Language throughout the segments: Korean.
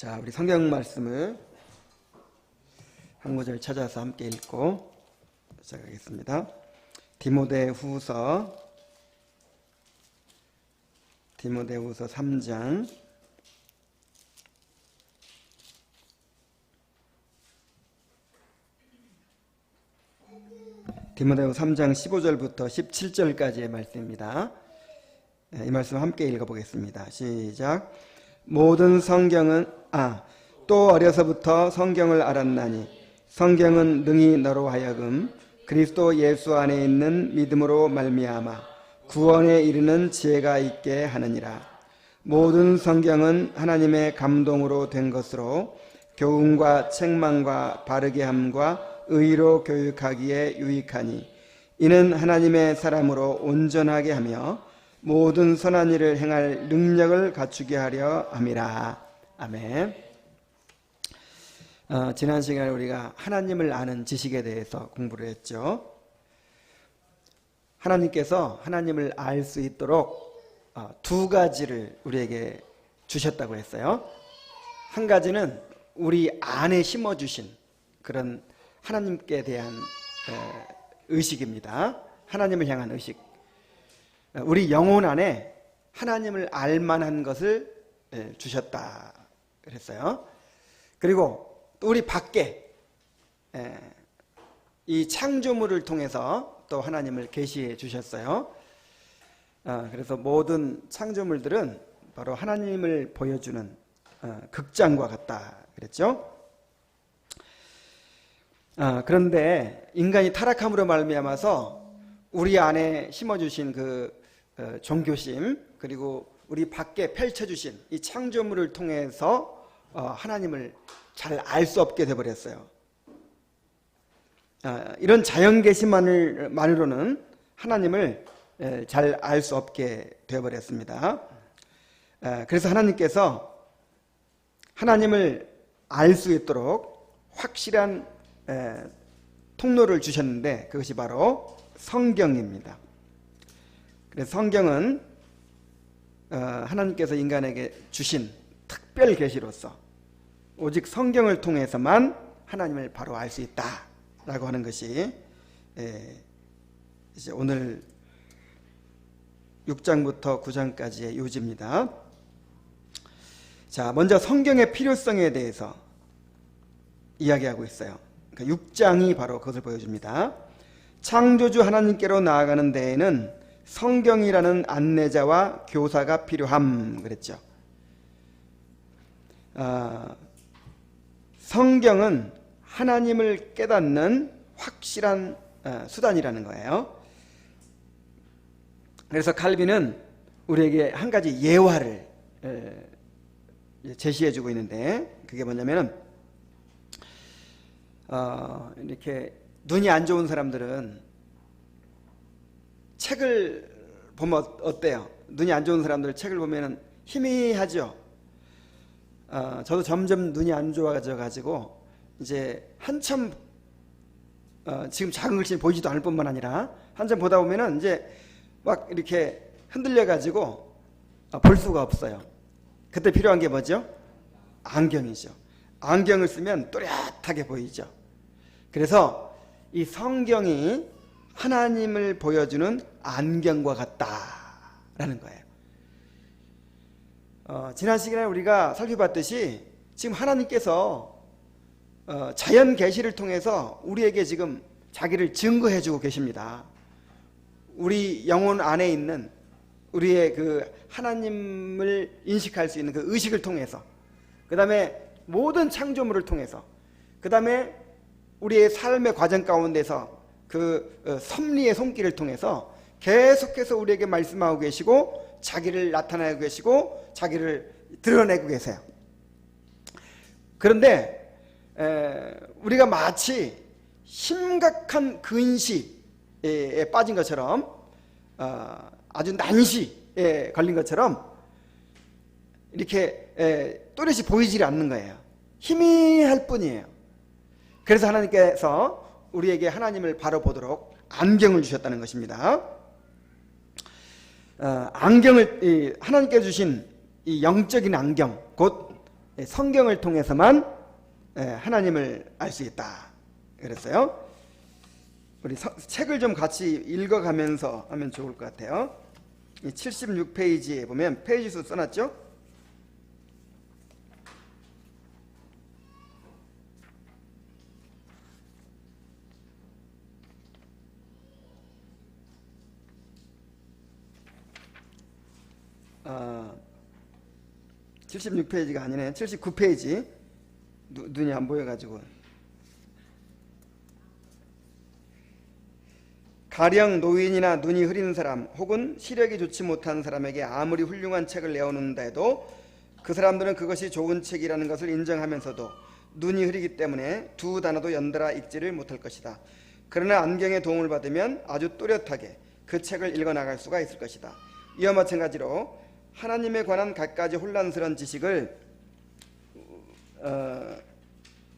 자, 우리 성경 말씀을 한 구절 찾아서 함께 읽고 시작하겠습니다. 디모데후서 3장 15절부터 17절까지의 말씀입니다. 이 말씀 함께 읽어보겠습니다. 시작. 모든 성경은 또 어려서부터 성경을 알았나니 성경은 능히 너로 하여금 그리스도 예수 안에 있는 믿음으로 말미암아 구원에 이르는 지혜가 있게 하느니라. 모든 성경은 하나님의 감동으로 된 것으로 교훈과 책망과 바르게 함과 의로 교육하기에 유익하니 이는 하나님의 사람으로 온전하게 하며 모든 선한 일을 행할 능력을 갖추게 하려 함이라. 아멘. 지난 시간에 우리가 하나님을 아는 지식에 대해서 공부를 했죠. 하나님께서 하나님을 알 수 있도록 두 가지를 우리에게 주셨다고 했어요. 한 가지는 우리 안에 심어주신 그런 하나님께 대한 의식입니다. 하나님을 향한 의식. 우리 영혼 안에 하나님을 알만한 것을 주셨다 그랬어요. 그리고 또 우리 밖에 이 창조물을 통해서 또 하나님을 계시해 주셨어요. 그래서 모든 창조물들은 바로 하나님을 보여주는 극장과 같다 그랬죠. 그런데 인간이 타락함으로 말미암아서 우리 안에 심어주신 그 종교심, 그리고 우리 밖에 펼쳐주신 이 창조물을 통해서 하나님을 잘 알 수 없게 되어버렸어요. 이런 자연 계시만으로는 하나님을 잘 알 수 없게 되어버렸습니다. 그래서 하나님께서 하나님을 알 수 있도록 확실한 통로를 주셨는데 그것이 바로 성경입니다. 그래서 성경은 하나님께서 인간에게 주신 특별 계시로서 오직 성경을 통해서만 하나님을 바로 알 수 있다라고 하는 것이 이제 오늘 6장부터 9장까지의 요지입니다. 자, 먼저 성경의 필요성에 대해서 이야기하고 있어요. 그러니까 6장이 바로 그것을 보여줍니다. 창조주 하나님께로 나아가는 데에는 성경이라는 안내자와 교사가 필요함 그랬죠. 성경은 하나님을 깨닫는 확실한 수단이라는 거예요. 그래서 칼빈은 우리에게 한 가지 예화를 제시해주고 있는데 그게 뭐냐면은 이렇게 눈이 안 좋은 사람들은 책을 보면 어때요? 눈이 안 좋은 사람들 책을 보면 희미하죠. 저도 점점 눈이 안 좋아져 가지고 이제 한참 지금 작은 글씨 보이지도 않을 뿐만 아니라 한참 보다 보면은 이제 막 이렇게 흔들려 가지고 볼 수가 없어요. 그때 필요한 게 뭐죠? 안경이죠. 안경을 쓰면 또렷하게 보이죠. 그래서 이 성경이 하나님을 보여주는 안경과 같다라는 거예요. 지난 시간에 우리가 살펴봤듯이 지금 하나님께서 자연 계시를 통해서 우리에게 지금 자기를 증거해 주고 계십니다. 우리 영혼 안에 있는 우리의 그 하나님을 인식할 수 있는 그 의식을 통해서, 그 다음에 모든 창조물을 통해서, 그 다음에 우리의 삶의 과정 가운데서 그 섭리의 손길을 통해서 계속해서 우리에게 말씀하고 계시고 자기를 나타내고 계시고 자기를 드러내고 계세요. 그런데 우리가 마치 심각한 근시에 빠진 것처럼 아주 난시에 걸린 것처럼 이렇게 또렷이 보이질 않는 거예요. 희미할 뿐이에요. 그래서 하나님께서 우리에게 하나님을 바로 보도록 안경을 주셨다는 것입니다. 안경을 하나님께 주신 이 영적인 안경, 곧 성경을 통해서만 하나님을 알 수 있다 그랬어요. 우리 책을 좀 같이 읽어가면서 하면 좋을 것 같아요. 76페이지에 보면 페이지 수 써놨죠? 아, 76페이지가 아니네. 79페이지. 눈이 안 보여가지고. 가령 노인이나 눈이 흐린 사람 혹은 시력이 좋지 못한 사람에게 아무리 훌륭한 책을 내어놓는다 해도 그 사람들은 그것이 좋은 책이라는 것을 인정하면서도 눈이 흐리기 때문에 두 단어도 연달아 읽지를 못할 것이다. 그러나 안경의 도움을 받으면 아주 또렷하게 그 책을 읽어나갈 수가 있을 것이다. 이와 마찬가지로 하나님에 관한 갖가지 혼란스러운 지식을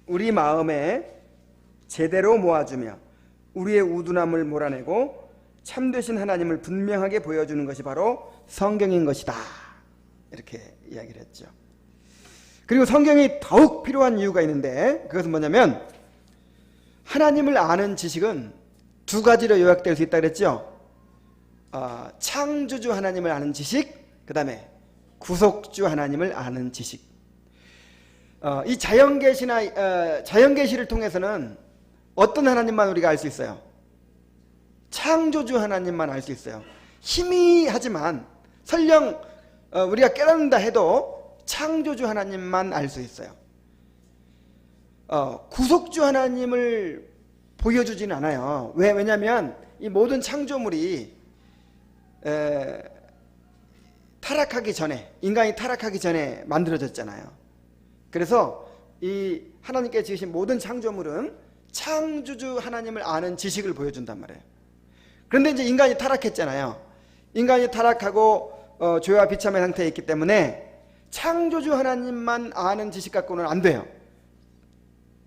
우리 마음에 제대로 모아주며 우리의 우둔함을 몰아내고 참되신 하나님을 분명하게 보여주는 것이 바로 성경인 것이다. 이렇게 이야기를 했죠. 그리고 성경이 더욱 필요한 이유가 있는데 그것은 뭐냐면 하나님을 아는 지식은 두 가지로 요약될 수 있다 그랬죠. 창조주 하나님을 아는 지식, 그 다음에 구속주 하나님을 아는 지식. 이 자연계시를 통해서는 어떤 하나님만 우리가 알 수 있어요? 창조주 하나님만 알 수 있어요. 희미하지만 설령 우리가 깨닫는다 해도 창조주 하나님만 알 수 있어요. 구속주 하나님을 보여주지는 않아요. 왜냐하면 이 모든 창조물이 타락하기 전에, 인간이 타락하기 전에 만들어졌잖아요. 그래서 이 하나님께 지으신 모든 창조물은 창조주 하나님을 아는 지식을 보여준단 말이에요. 그런데 이제 인간이 타락했잖아요. 인간이 타락하고 죄와 비참의 상태에 있기 때문에 창조주 하나님만 아는 지식 갖고는 안 돼요.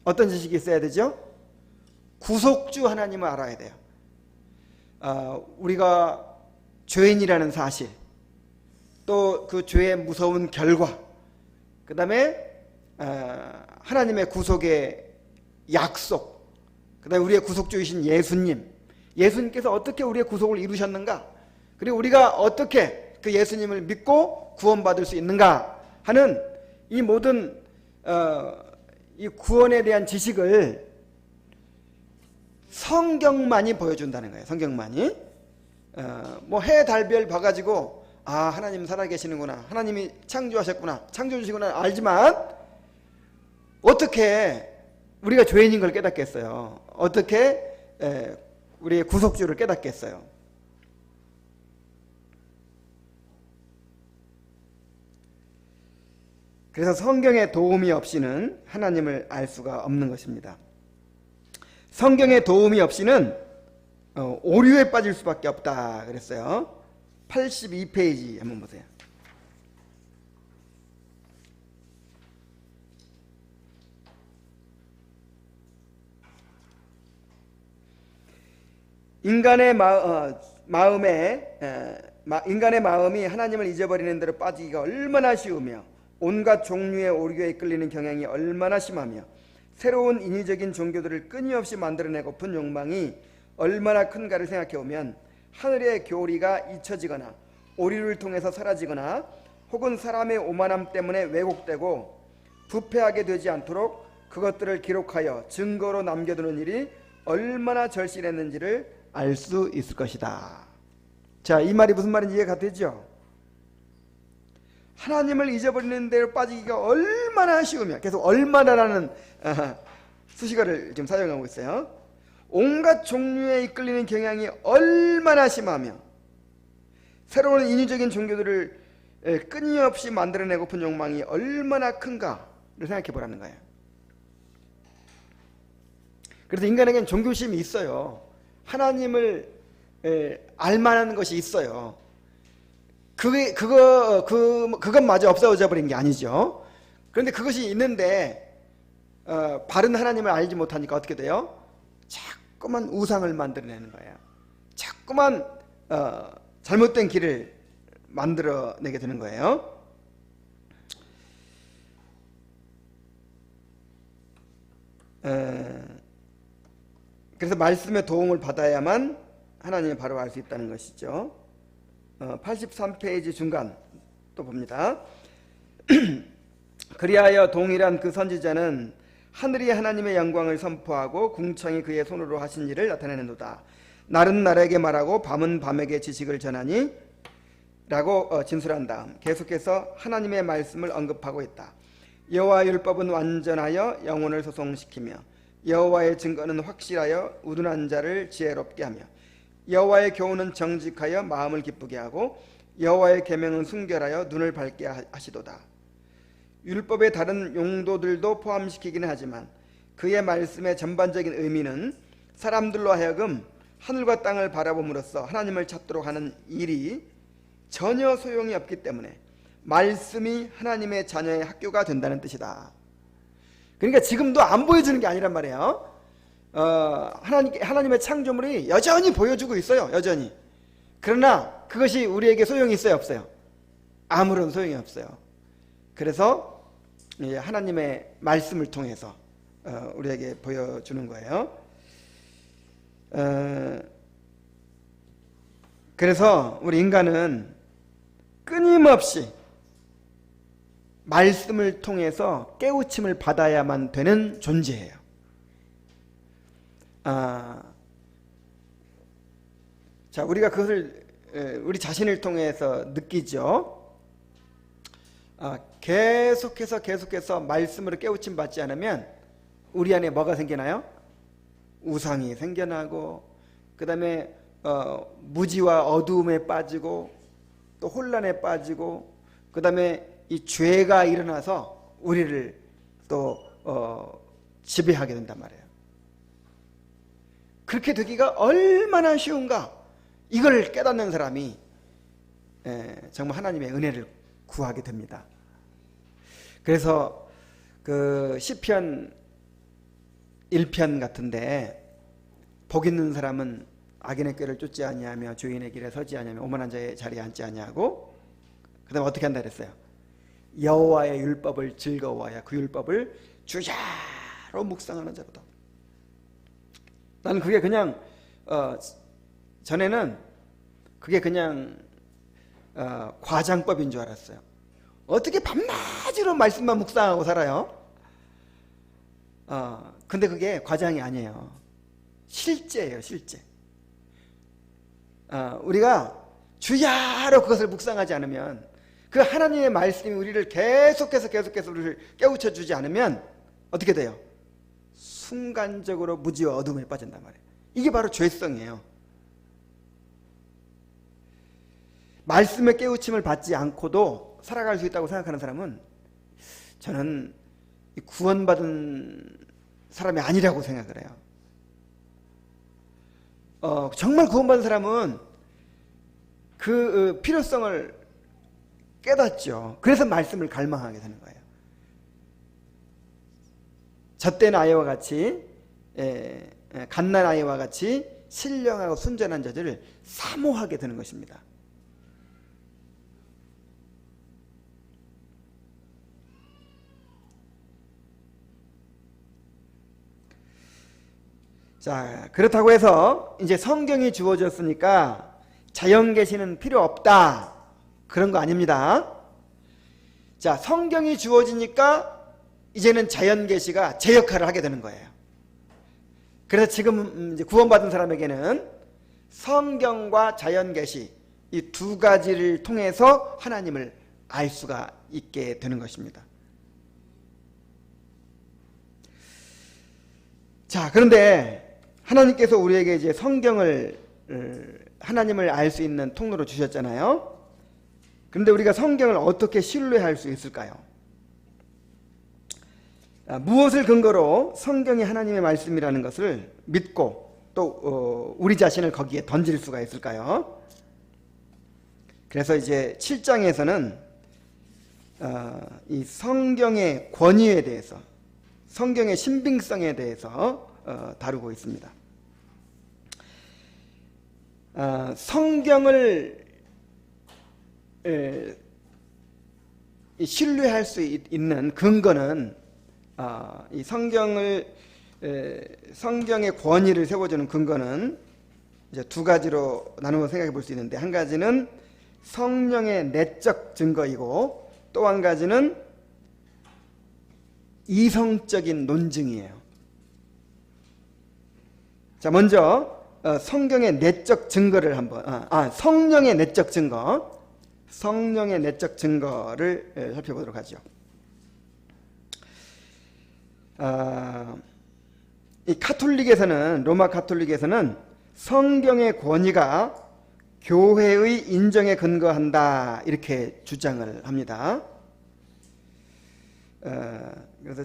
어떤 지식이 있어야 되죠? 구속주 하나님을 알아야 돼요. 우리가 죄인이라는 사실, 또 그 죄의 무서운 결과, 그 다음에 하나님의 구속의 약속, 그 다음에 우리의 구속주이신 예수님께서 어떻게 우리의 구속을 이루셨는가, 그리고 우리가 어떻게 그 예수님을 믿고 구원받을 수 있는가 하는 이 모든 이 구원에 대한 지식을 성경만이 보여준다는 거예요. 성경만이. 뭐 해, 달, 별 봐가지고 하나님 살아계시는구나, 하나님이 창조하셨구나, 창조주시구나 알지만 어떻게 우리가 죄인인 걸 깨닫겠어요? 어떻게 우리의 구속주를 깨닫겠어요? 그래서 성경의 도움이 없이는 하나님을 알 수가 없는 것입니다. 성경의 도움이 없이는 오류에 빠질 수밖에 없다 그랬어요. 82페이지 한번 보세요. 인간의 마음이 하나님을 잊어버리는 대로 빠지기가 얼마나 쉬우며 온갖 종류의 오류에 이끌리는 경향이 얼마나 심하며 새로운 인위적인 종교들을 끊임없이 만들어내고픈 욕망이 얼마나 큰가를 생각해보면 하늘의 교리가 잊혀지거나 오류를 통해서 사라지거나 혹은 사람의 오만함 때문에 왜곡되고 부패하게 되지 않도록 그것들을 기록하여 증거로 남겨두는 일이 얼마나 절실했는지를 알 수 있을 것이다. 자, 이 말이 무슨 말인지 이해가 되죠? 하나님을 잊어버리는 대로 빠지기가 얼마나 쉬우며, 계속 얼마나라는 수식어를 지금 사용하고 있어요. 온갖 종류에 이끌리는 경향이 얼마나 심하며 새로운 인위적인 종교들을 끊임없이 만들어내고픈 욕망이 얼마나 큰가를 생각해 보라는 거예요. 그래서 인간에게는 종교심이 있어요. 하나님을 알만한 것이 있어요. 그것마저 없어져 버린 게 아니죠. 그런데 그것이 있는데 바른 하나님을 알지 못하니까 어떻게 돼요? 자꾸만 우상을 만들어내는 거예요. 자꾸만 잘못된 길을 만들어내게 되는 거예요. 그래서 말씀의 도움을 받아야만 하나님을 바로 알 수 있다는 것이죠. 83페이지 중간 또 봅니다. 그리하여 동일한 그 선지자는 하늘이 하나님의 영광을 선포하고 궁창이 그의 손으로 하신 일을 나타내는도다. 날은 날에게 말하고 밤은 밤에게 지식을 전하니 라고 진술한 다음 계속해서 하나님의 말씀을 언급하고 있다. 여호와의 율법은 완전하여 영혼을 소송시키며 여호와의 증거는 확실하여 우둔한 자를 지혜롭게 하며 여호와의 교훈은 정직하여 마음을 기쁘게 하고 여호와의 계명은 순결하여 눈을 밝게 하시도다. 율법의 다른 용도들도 포함시키기는 하지만 그의 말씀의 전반적인 의미는 사람들로 하여금 하늘과 땅을 바라봄으로써 하나님을 찾도록 하는 일이 전혀 소용이 없기 때문에 말씀이 하나님의 자녀의 학교가 된다는 뜻이다. 그러니까 지금도 안 보여주는 게 아니란 말이에요. 하나님의 창조물이 여전히 보여주고 있어요. 여전히. 그러나 그것이 우리에게 소용이 있어요? 없어요? 아무런 소용이 없어요. 그래서 하나님의 말씀을 통해서 우리에게 보여주는 거예요. 그래서 우리 인간은 끊임없이 말씀을 통해서 깨우침을 받아야만 되는 존재예요. 자, 우리가 그것을 우리 자신을 통해서 느끼죠. 계속해서 말씀으로 깨우침 받지 않으면 우리 안에 뭐가 생기나요? 우상이 생겨나고, 그 다음에 무지와 어두움에 빠지고, 또 혼란에 빠지고, 그 다음에 이 죄가 일어나서 우리를 또 지배하게 된단 말이에요. 그렇게 되기가 얼마나 쉬운가. 이걸 깨닫는 사람이 정말 하나님의 은혜를 구하게 됩니다. 그래서 그 시편 1편 같은데 복 있는 사람은 악인의 꾀를 쫓지 아니하며 주인의 길에 서지 아니하며 오만한 자의 자리에 앉지 아니하고, 그 다음에 어떻게 한다 그랬어요? 여호와의 율법을 즐거워하여 그 율법을 주야로 묵상하는 자로다. 나는 그게 그냥 전에는 그게 그냥 과장법인 줄 알았어요. 어떻게 밤낮으로 말씀만 묵상하고 살아요? 근데 그게 과장이 아니에요. 실제예요, 실제. 우리가 주야로 그것을 묵상하지 않으면, 그 하나님의 말씀이 우리를 계속해서 우리를 깨우쳐 주지 않으면 어떻게 돼요? 순간적으로 무지와 어둠에 빠진단 말이에요. 이게 바로 죄성이에요. 말씀의 깨우침을 받지 않고도 살아갈 수 있다고 생각하는 사람은 저는 구원받은 사람이 아니라고 생각을 해요. 정말 구원받은 사람은 그 필요성을 깨닫죠. 그래서 말씀을 갈망하게 되는 거예요. 젖된 아이와 같이 갓난 아이와 같이 신령하고 순전한 자들을 사모하게 되는 것입니다. 자, 그렇다고 해서 이제 성경이 주어졌으니까 자연 계시는 필요 없다, 그런 거 아닙니다. 자, 성경이 주어지니까 이제는 자연 계시가 제 역할을 하게 되는 거예요. 그래서 지금 이제 구원받은 사람에게는 성경과 자연 계시, 이 두 가지를 통해서 하나님을 알 수가 있게 되는 것입니다. 자, 그런데 하나님께서 우리에게 이제 성경을, 하나님을 알 수 있는 통로로 주셨잖아요. 그런데 우리가 성경을 어떻게 신뢰할 수 있을까요? 무엇을 근거로 성경이 하나님의 말씀이라는 것을 믿고 또 우리 자신을 거기에 던질 수가 있을까요? 그래서 이제 7장에서는 이 성경의 권위에 대해서, 성경의 신빙성에 대해서 다루고 있습니다. 성경을 신뢰할 수 있는 근거는 이 성경을 성경의 권위를 세워주는 근거는 이제 두 가지로 나누어 생각해 볼 수 있는데, 한 가지는 성령의 내적 증거이고 또 한 가지는 이성적인 논증이에요. 자, 먼저 성경의 내적 증거를 한번 성령의 내적 증거를 살펴보도록 하죠. 이 카톨릭에서는, 로마 카톨릭에서는 성경의 권위가 교회의 인정에 근거한다, 이렇게 주장을 합니다. 그래서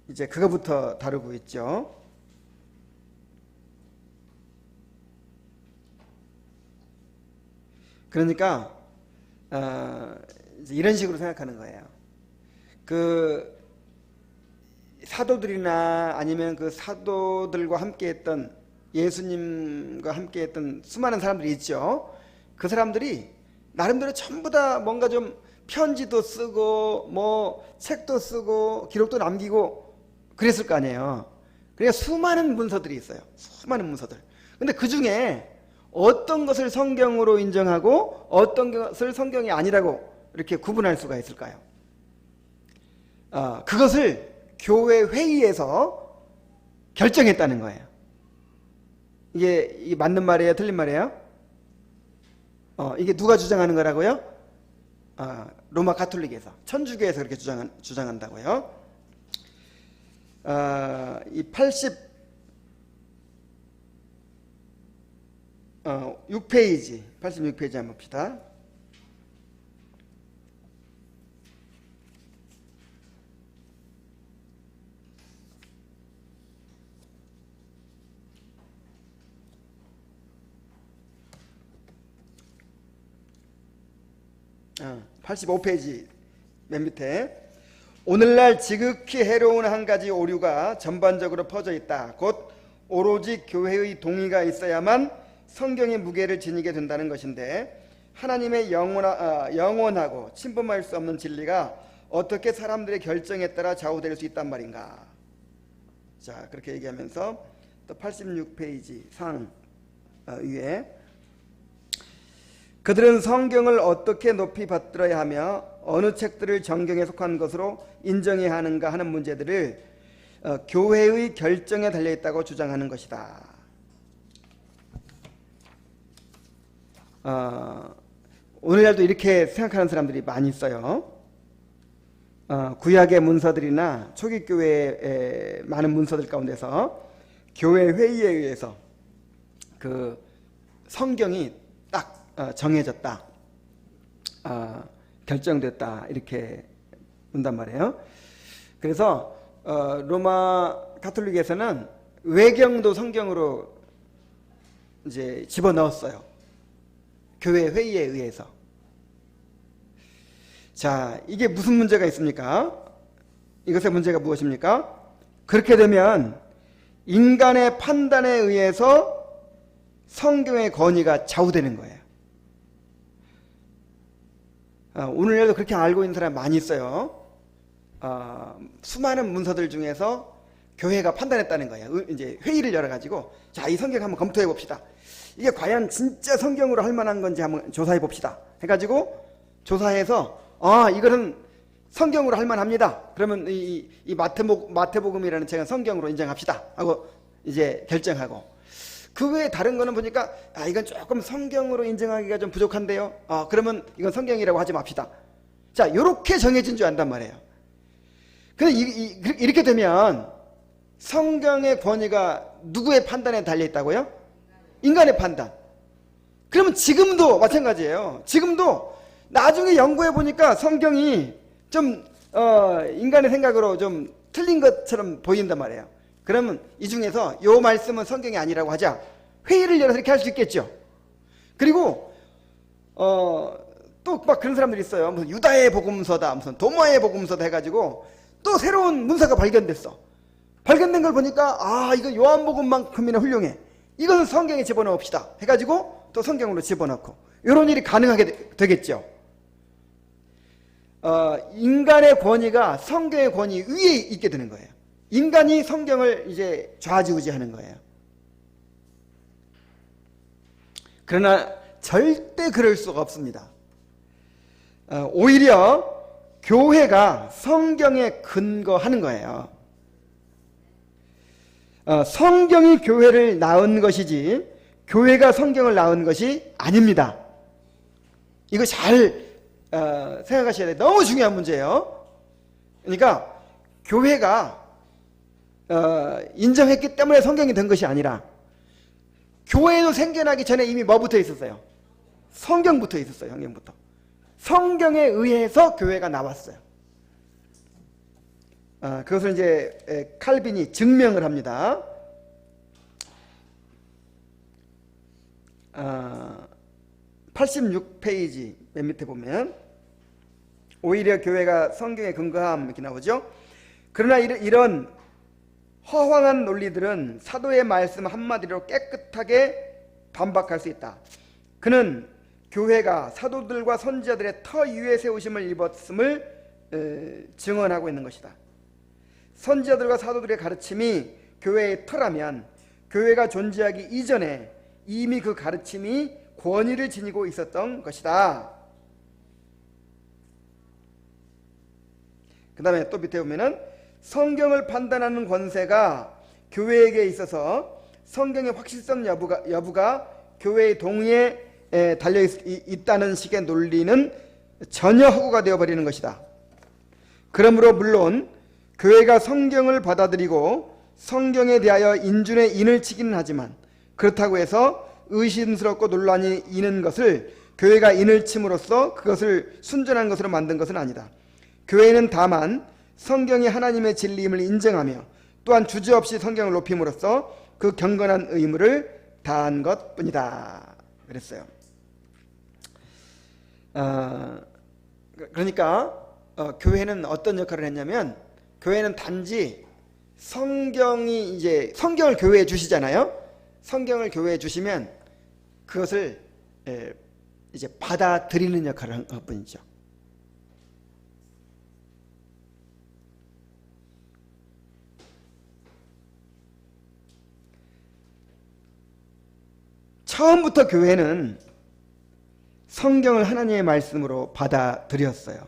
이제 그거부터 다루고 있죠. 그러니까 이제 이런 식으로 생각하는 거예요. 그 사도들이나 아니면 그 사도들과 함께했던, 예수님과 함께했던 수많은 사람들이 있죠. 그 사람들이 나름대로 전부 다 뭔가 좀 편지도 쓰고 뭐 책도 쓰고 기록도 남기고 그랬을 거 아니에요. 그러니까 수많은 문서들이 있어요. 수많은 문서들. 근데 그 중에 어떤 것을 성경으로 인정하고 어떤 것을 성경이 아니라고 이렇게 구분할 수가 있을까요? 그것을 교회 회의에서 결정했다는 거예요. 이게 맞는 말이에요? 틀린 말이에요? 이게 누가 주장하는 거라고요? 로마 가톨릭에서, 천주교에서 그렇게 주장한다고요. 이 86페이지 한번 봅시다. 어, 85페이지 맨 밑에, 오늘날 지극히 해로운 한 가지 오류가 전반적으로 퍼져 있다. 곧 오로지 교회의 동의가 있어야만 성경의 무게를 지니게 된다는 것인데, 하나님의 영원하고 침범할 수 없는 진리가 어떻게 사람들의 결정에 따라 좌우될 수 있단 말인가. 자, 그렇게 얘기하면서 또 86페이지 상 위에, 그들은 성경을 어떻게 높이 받들어야 하며 어느 책들을 정경에 속한 것으로 인정해야 하는가 하는 문제들을 교회의 결정에 달려있다고 주장하는 것이다. 오늘날도 이렇게 생각하는 사람들이 많이 있어요. 구약의 문서들이나 초기 교회의 많은 문서들 가운데서 교회 회의에 의해서 그 성경이 딱 정해졌다, 결정됐다, 이렇게 본단 말이에요. 그래서 로마 가톨릭에서는 외경도 성경으로 이제 집어넣었어요. 교회 회의에 의해서. 자, 이게 무슨 문제가 있습니까? 이것의 문제가 무엇입니까? 그렇게 되면 인간의 판단에 의해서 성경의 권위가 좌우되는 거예요. 오늘날도 그렇게 알고 있는 사람 많이 있어요. 수많은 문서들 중에서 교회가 판단했다는 거예요. 이제 회의를 열어가지고, 자, 이 성경 한번 검토해 봅시다. 이게 과연 진짜 성경으로 할 만한 건지 한번 조사해 봅시다. 해가지고 조사해서, 이거는 성경으로 할 만합니다. 그러면 이 마태복음이라는 책은 성경으로 인정합시다 하고 이제 결정하고, 그 외에 다른 거는 보니까 이건 조금 성경으로 인정하기가 좀 부족한데요. 그러면 이건 성경이라고 하지 맙시다. 자, 이렇게 정해진 줄 안단 말이에요. 근데 이렇게 되면 성경의 권위가 누구의 판단에 달려 있다고요? 인간의 판단. 그러면 지금도 마찬가지예요. 지금도 나중에 연구해 보니까 성경이 좀 인간의 생각으로 좀 틀린 것처럼 보인단 말이에요. 그러면 이 중에서 이 말씀은 성경이 아니라고 하자, 회의를 열어서 이렇게 할 수 있겠죠. 그리고 또 막 그런 사람들이 있어요. 무슨 유다의 복음서다, 무슨 도마의 복음서다 해가지고 또 새로운 문서가 발견됐어. 발견된 걸 보니까 이거 요한복음만큼이나 훌륭해, 이것은 성경에 집어넣읍시다 해가지고 또 성경으로 집어넣고, 이런 일이 가능하게 되겠죠. 인간의 권위가 성경의 권위 위에 있게 되는 거예요. 인간이 성경을 이제 좌지우지하는 거예요. 그러나 절대 그럴 수가 없습니다. 오히려 교회가 성경에 근거하는 거예요. 성경이 교회를 낳은 것이지 교회가 성경을 낳은 것이 아닙니다. 이거 잘 생각하셔야 돼요. 너무 중요한 문제예요. 그러니까 교회가 인정했기 때문에 성경이 된 것이 아니라 교회도 생겨나기 전에 이미 뭐 붙어 있었어요? 성경 붙어 있었어요. 성경부터. 성경에 의해서 교회가 나왔어요. 그것을 이제 칼빈이 증명을 합니다. 86페이지 맨 밑에 보면 오히려 교회가 성경에 근거함 이렇게 나오죠. 그러나 이런 허황한 논리들은 사도의 말씀 한마디로 깨끗하게 반박할 수 있다. 그는 교회가 사도들과 선지자들의 터 위에 세우심을 입었음을 증언하고 있는 것이다. 선지자들과 사도들의 가르침이 교회의 터라면 교회가 존재하기 이전에 이미 그 가르침이 권위를 지니고 있었던 것이다. 그 다음에 또 밑에 보면은 성경을 판단하는 권세가 교회에게 있어서 성경의 확실성 여부가 교회의 동의에 달려있다는 식의 논리는 전혀 허구가 되어버리는 것이다. 그러므로 물론 교회가 성경을 받아들이고 성경에 대하여 인준의 인을 치기는 하지만 그렇다고 해서 의심스럽고 논란이 있는 것을 교회가 인을 침으로써 그것을 순전한 것으로 만든 것은 아니다. 교회는 다만 성경이 하나님의 진리임을 인정하며 또한 주저없이 성경을 높임으로써 그 경건한 의무를 다한 것뿐이다. 그랬어요. 그러니까 교회는 어떤 역할을 했냐면 교회는 단지 성경을 교회에 주시잖아요. 성경을 교회에 주시면 그것을 이제 받아들이는 역할을 한 것뿐이죠. 처음부터 교회는 성경을 하나님의 말씀으로 받아들였어요.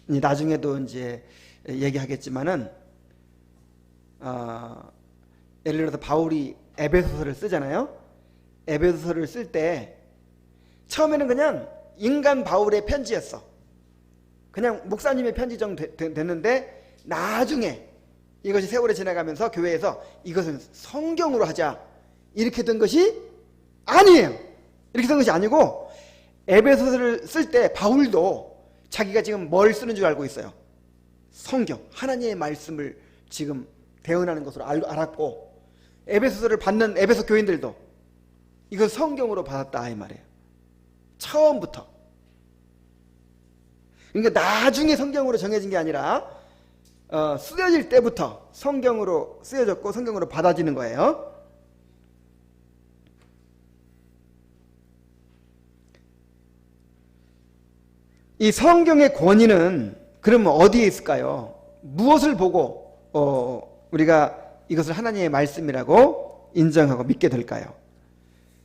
나중에도 이제 얘기하겠지만은 예를 들어서 바울이 에베소서를 쓰잖아요. 에베소서를 쓸 때 처음에는 그냥 인간 바울의 편지였어. 그냥 목사님의 편지 정도 됐는데 나중에 이것이 세월이 지나가면서 교회에서 이것은 성경으로 하자 이렇게 된 것이 아니에요. 이렇게 된 것이 아니고 에베소서를 쓸 때 바울도 자기가 지금 뭘 쓰는 줄 알고 있어요. 성경, 하나님의 말씀을 지금 대언하는 것으로 알았고 에베소서를 받는 에베소 교인들도 이걸 성경으로 받았다 이 말이에요. 처음부터. 그러니까 나중에 성경으로 정해진 게 아니라 쓰여질 때부터 성경으로 쓰여졌고 성경으로 받아지는 거예요. 이 성경의 권위는 그러면 어디에 있을까요? 무엇을 보고 우리가 이것을 하나님의 말씀이라고 인정하고 믿게 될까요?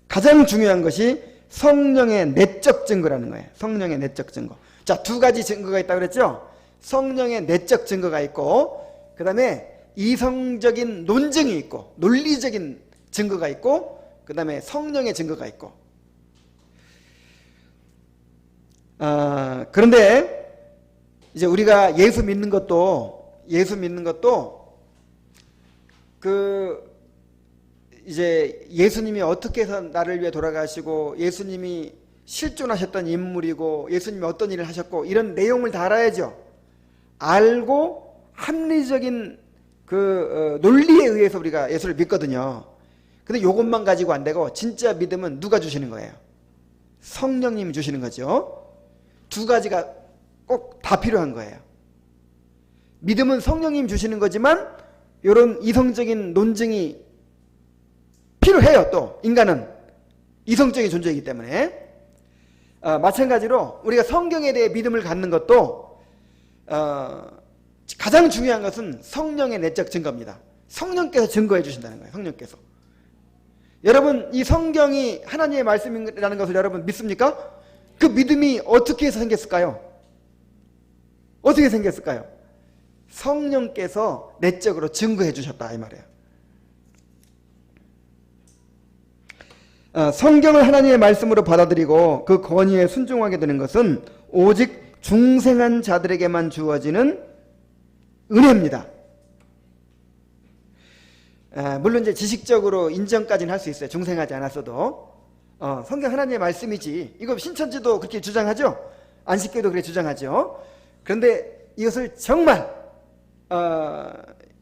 가장 중요한 것이 성령의 내적 증거라는 거예요. 성령의 내적 증거. 자, 두 가지 증거가 있다고 그랬죠? 성령의 내적 증거가 있고 그 다음에 이성적인 논증이 있고 논리적인 증거가 있고 그 다음에 성령의 증거가 있고 그런데 이제 우리가 예수 믿는 것도 이제 예수님이 어떻게 해서 나를 위해 돌아가시고 예수님이 실존하셨던 인물이고 예수님이 어떤 일을 하셨고 이런 내용을 다 알아야죠. 알고 합리적인 그 논리에 의해서 우리가 예수를 믿거든요. 근데 이것만 가지고 안 되고 진짜 믿음은 누가 주시는 거예요? 성령님이 주시는 거죠. 두 가지가 꼭 다 필요한 거예요. 믿음은 성령님 주시는 거지만 이런 이성적인 논증이 필요해요. 또 인간은 이성적인 존재이기 때문에 마찬가지로 우리가 성경에 대해 믿음을 갖는 것도 가장 중요한 것은 성령의 내적 증거입니다. 성령께서 증거해 주신다는 거예요. 성령께서. 여러분, 이 성경이 하나님의 말씀이라는 것을 여러분 믿습니까? 그 믿음이 어떻게 해서 생겼을까요? 어떻게 생겼을까요? 성령께서 내적으로 증거해 주셨다 이 말이에요. 성경을 하나님의 말씀으로 받아들이고 그 권위에 순종하게 되는 것은 오직 중생한 자들에게만 주어지는 은혜입니다. 물론 이제 지식적으로 인정까지는 할 수 있어요. 중생하지 않았어도. 성경 하나님의 말씀이지. 이거 신천지도 그렇게 주장하죠. 안식교도 그렇게 주장하죠. 그런데 이것을 정말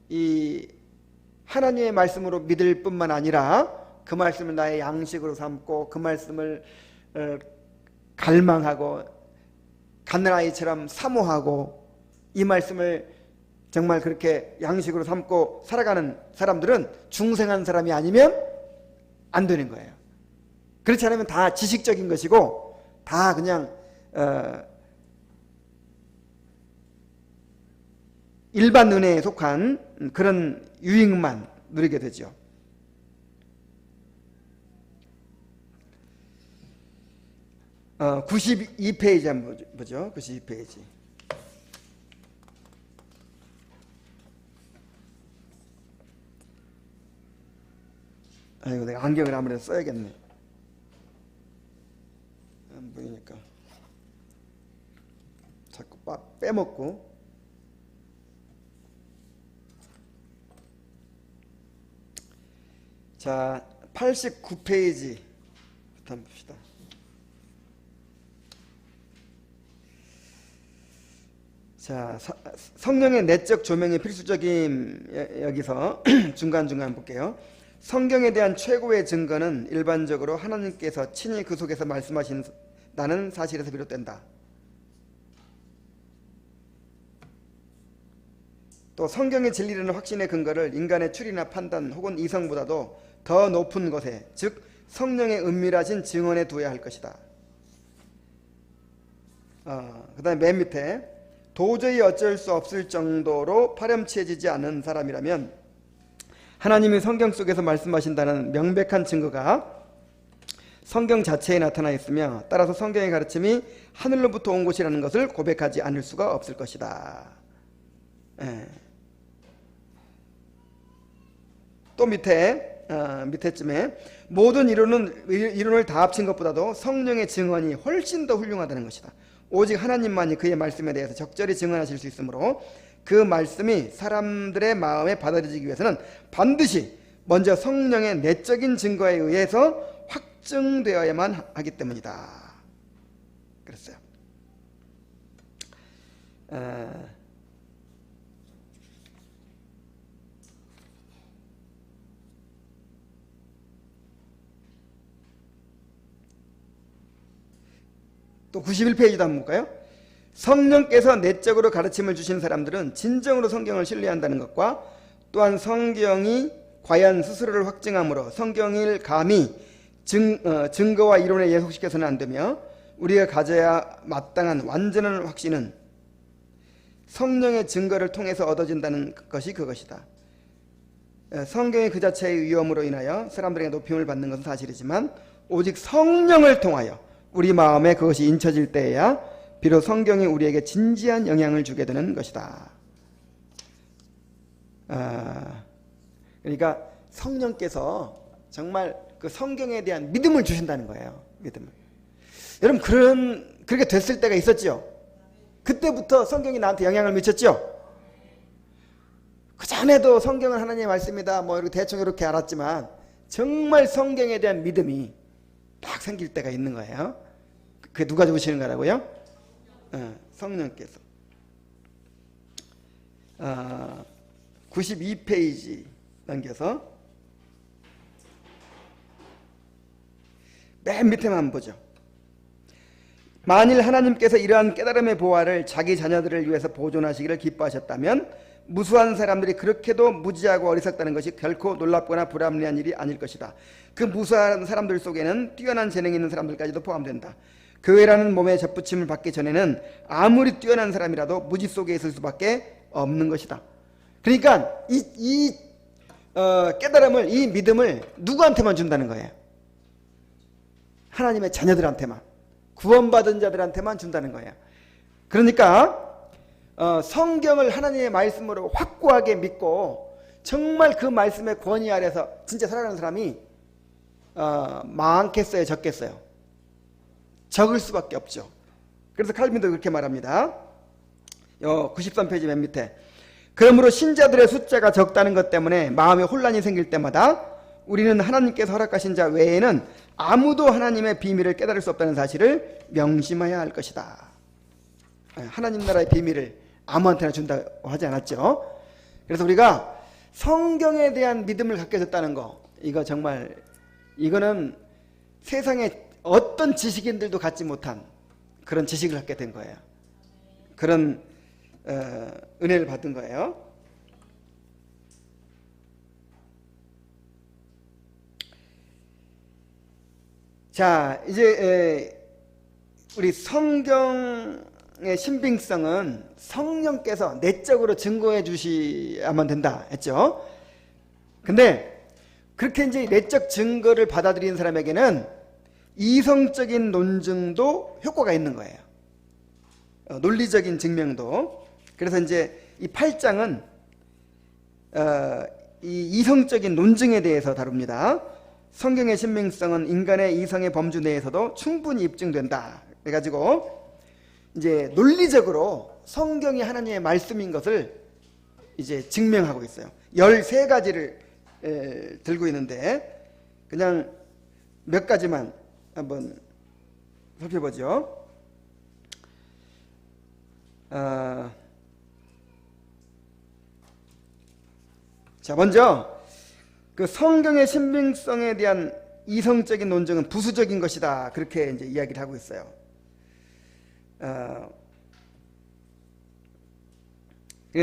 이 하나님의 말씀으로 믿을 뿐만 아니라 그 말씀을 나의 양식으로 삼고 그 말씀을 갈망하고 갓난아이처럼 사모하고 이 말씀을 정말 그렇게 양식으로 삼고 살아가는 사람들은 중생한 사람이 아니면 안 되는 거예요. 그렇지 않으면 다 지식적인 것이고 다 그냥 일반 은혜에 속한 그런 유익만 누리게 되죠. 어, 92페이지 한번 보죠. 92페이지. 아이고, 내가 안경을 아무래도 써야겠네. 안 보이니까. 자꾸 빼먹고. 자, 89페이지 한번 봅시다. 자, 성령의 내적 조명이 필수적인, 여기서 중간중간 볼게요. 성경에 대한 최고의 증거는 일반적으로 하나님께서 친히 그 속에서 말씀하신다는 사실에서 비롯된다. 또 성경의 진리라는 확신의 근거를 인간의 추리나 판단 혹은 이성보다도 더 높은 것에, 즉 성령의 은밀하신 증언에 두어야 할 것이다. 그 다음에 맨 밑에 도저히 어쩔 수 없을 정도로 파렴치해지지 않은 사람이라면 하나님이 성경 속에서 말씀하신다는 명백한 증거가 성경 자체에 나타나 있으며 따라서 성경의 가르침이 하늘로부터 온 것이라는 것을 고백하지 않을 수가 없을 것이다. 또 밑에쯤에 모든 이론을 다 합친 것보다도 성령의 증언이 훨씬 더 훌륭하다는 것이다. 오직 하나님만이 그의 말씀에 대해서 적절히 증언하실 수 있으므로 그 말씀이 사람들의 마음에 받아들이기 위해서는 반드시 먼저 성령의 내적인 증거에 의해서 확증되어야만 하기 때문이다. 그랬어요. 또 91페이지도 한번 볼까요? 성령께서 내적으로 가르침을 주신 사람들은 진정으로 성경을 신뢰한다는 것과 또한 성경이 과연 스스로를 확증함으로 성경을 감히 증거와 이론에 예속시켜서는 안 되며 우리가 가져야 마땅한 완전한 확신은 성령의 증거를 통해서 얻어진다는 것이 그것이다. 성경이 그 자체의 위엄으로 인하여 사람들에게 높임을 받는 것은 사실이지만 오직 성령을 통하여 우리 마음에 그것이 인쳐질 때에야 비록 성경이 우리에게 진지한 영향을 주게 되는 것이다. 그러니까 성령께서 정말 그 성경에 대한 믿음을 주신다는 거예요. 믿음을. 여러분 그렇게 됐을 때가 있었죠. 그때부터 성경이 나한테 영향을 미쳤죠. 그 전에도 성경은 하나님의 말씀이다 뭐 이렇게 대충 이렇게 알았지만 정말 성경에 대한 믿음이 딱 생길 때가 있는 거예요. 그게 누가 주시는 거라고요? 성령께서. 92페이지 넘겨서 맨 밑에만 보죠. 만일 하나님께서 이러한 깨달음의 보화를 자기 자녀들을 위해서 보존하시기를 기뻐하셨다면 무수한 사람들이 그렇게도 무지하고 어리석다는 것이 결코 놀랍거나 불합리한 일이 아닐 것이다. 그 무수한 사람들 속에는 뛰어난 재능이 있는 사람들까지도 포함된다. 교회라는 몸에 접붙임을 받기 전에는 아무리 뛰어난 사람이라도 무지 속에 있을 수밖에 없는 것이다. 그러니까 이 깨달음을, 이 믿음을 누구한테만 준다는 거예요? 하나님의 자녀들한테만, 구원받은 자들한테만 준다는 거예요. 그러니까 성경을 하나님의 말씀으로 확고하게 믿고 정말 그 말씀의 권위 아래서 진짜 살아가는 사람이 많겠어요, 적겠어요? 적을 수밖에 없죠. 그래서 칼빈도 그렇게 말합니다. 93페이지 맨 밑에, 그러므로 신자들의 숫자가 적다는 것 때문에 마음에 혼란이 생길 때마다 우리는 하나님께서 허락하신 자 외에는 아무도 하나님의 비밀을 깨달을 수 없다는 사실을 명심해야 할 것이다. 하나님 나라의 비밀을 아무한테나 준다고 하지 않았죠. 그래서 우리가 성경에 대한 믿음을 갖게 됐다는 거, 이거 정말, 이거는 세상에 어떤 지식인들도 갖지 못한 그런 지식을 갖게 된 거예요. 그런 은혜를 받은 거예요. 자, 이제 우리 성경의 신빙성은 성령께서 내적으로 증거해 주셔야만 된다 했죠. 근데 그렇게 이제 내적 증거를 받아들이는 사람에게는 이성적인 논증도 효과가 있는 거예요. 논리적인 증명도. 그래서 이제 이 8장은 이 이성적인 논증에 대해서 다룹니다. 성경의 신빙성은 인간의 이성의 범주 내에서도 충분히 입증된다. 그래가지고 이제 논리적으로 성경이 하나님의 말씀인 것을 이제 증명하고 있어요. 13가지를 들고 있는데 그냥 몇 가지만 한번 살펴보죠. 자, 먼저 그 성경의 신빙성에 대한 이성적인 논증은 부수적인 것이다. 그렇게 이제 이야기를 하고 있어요.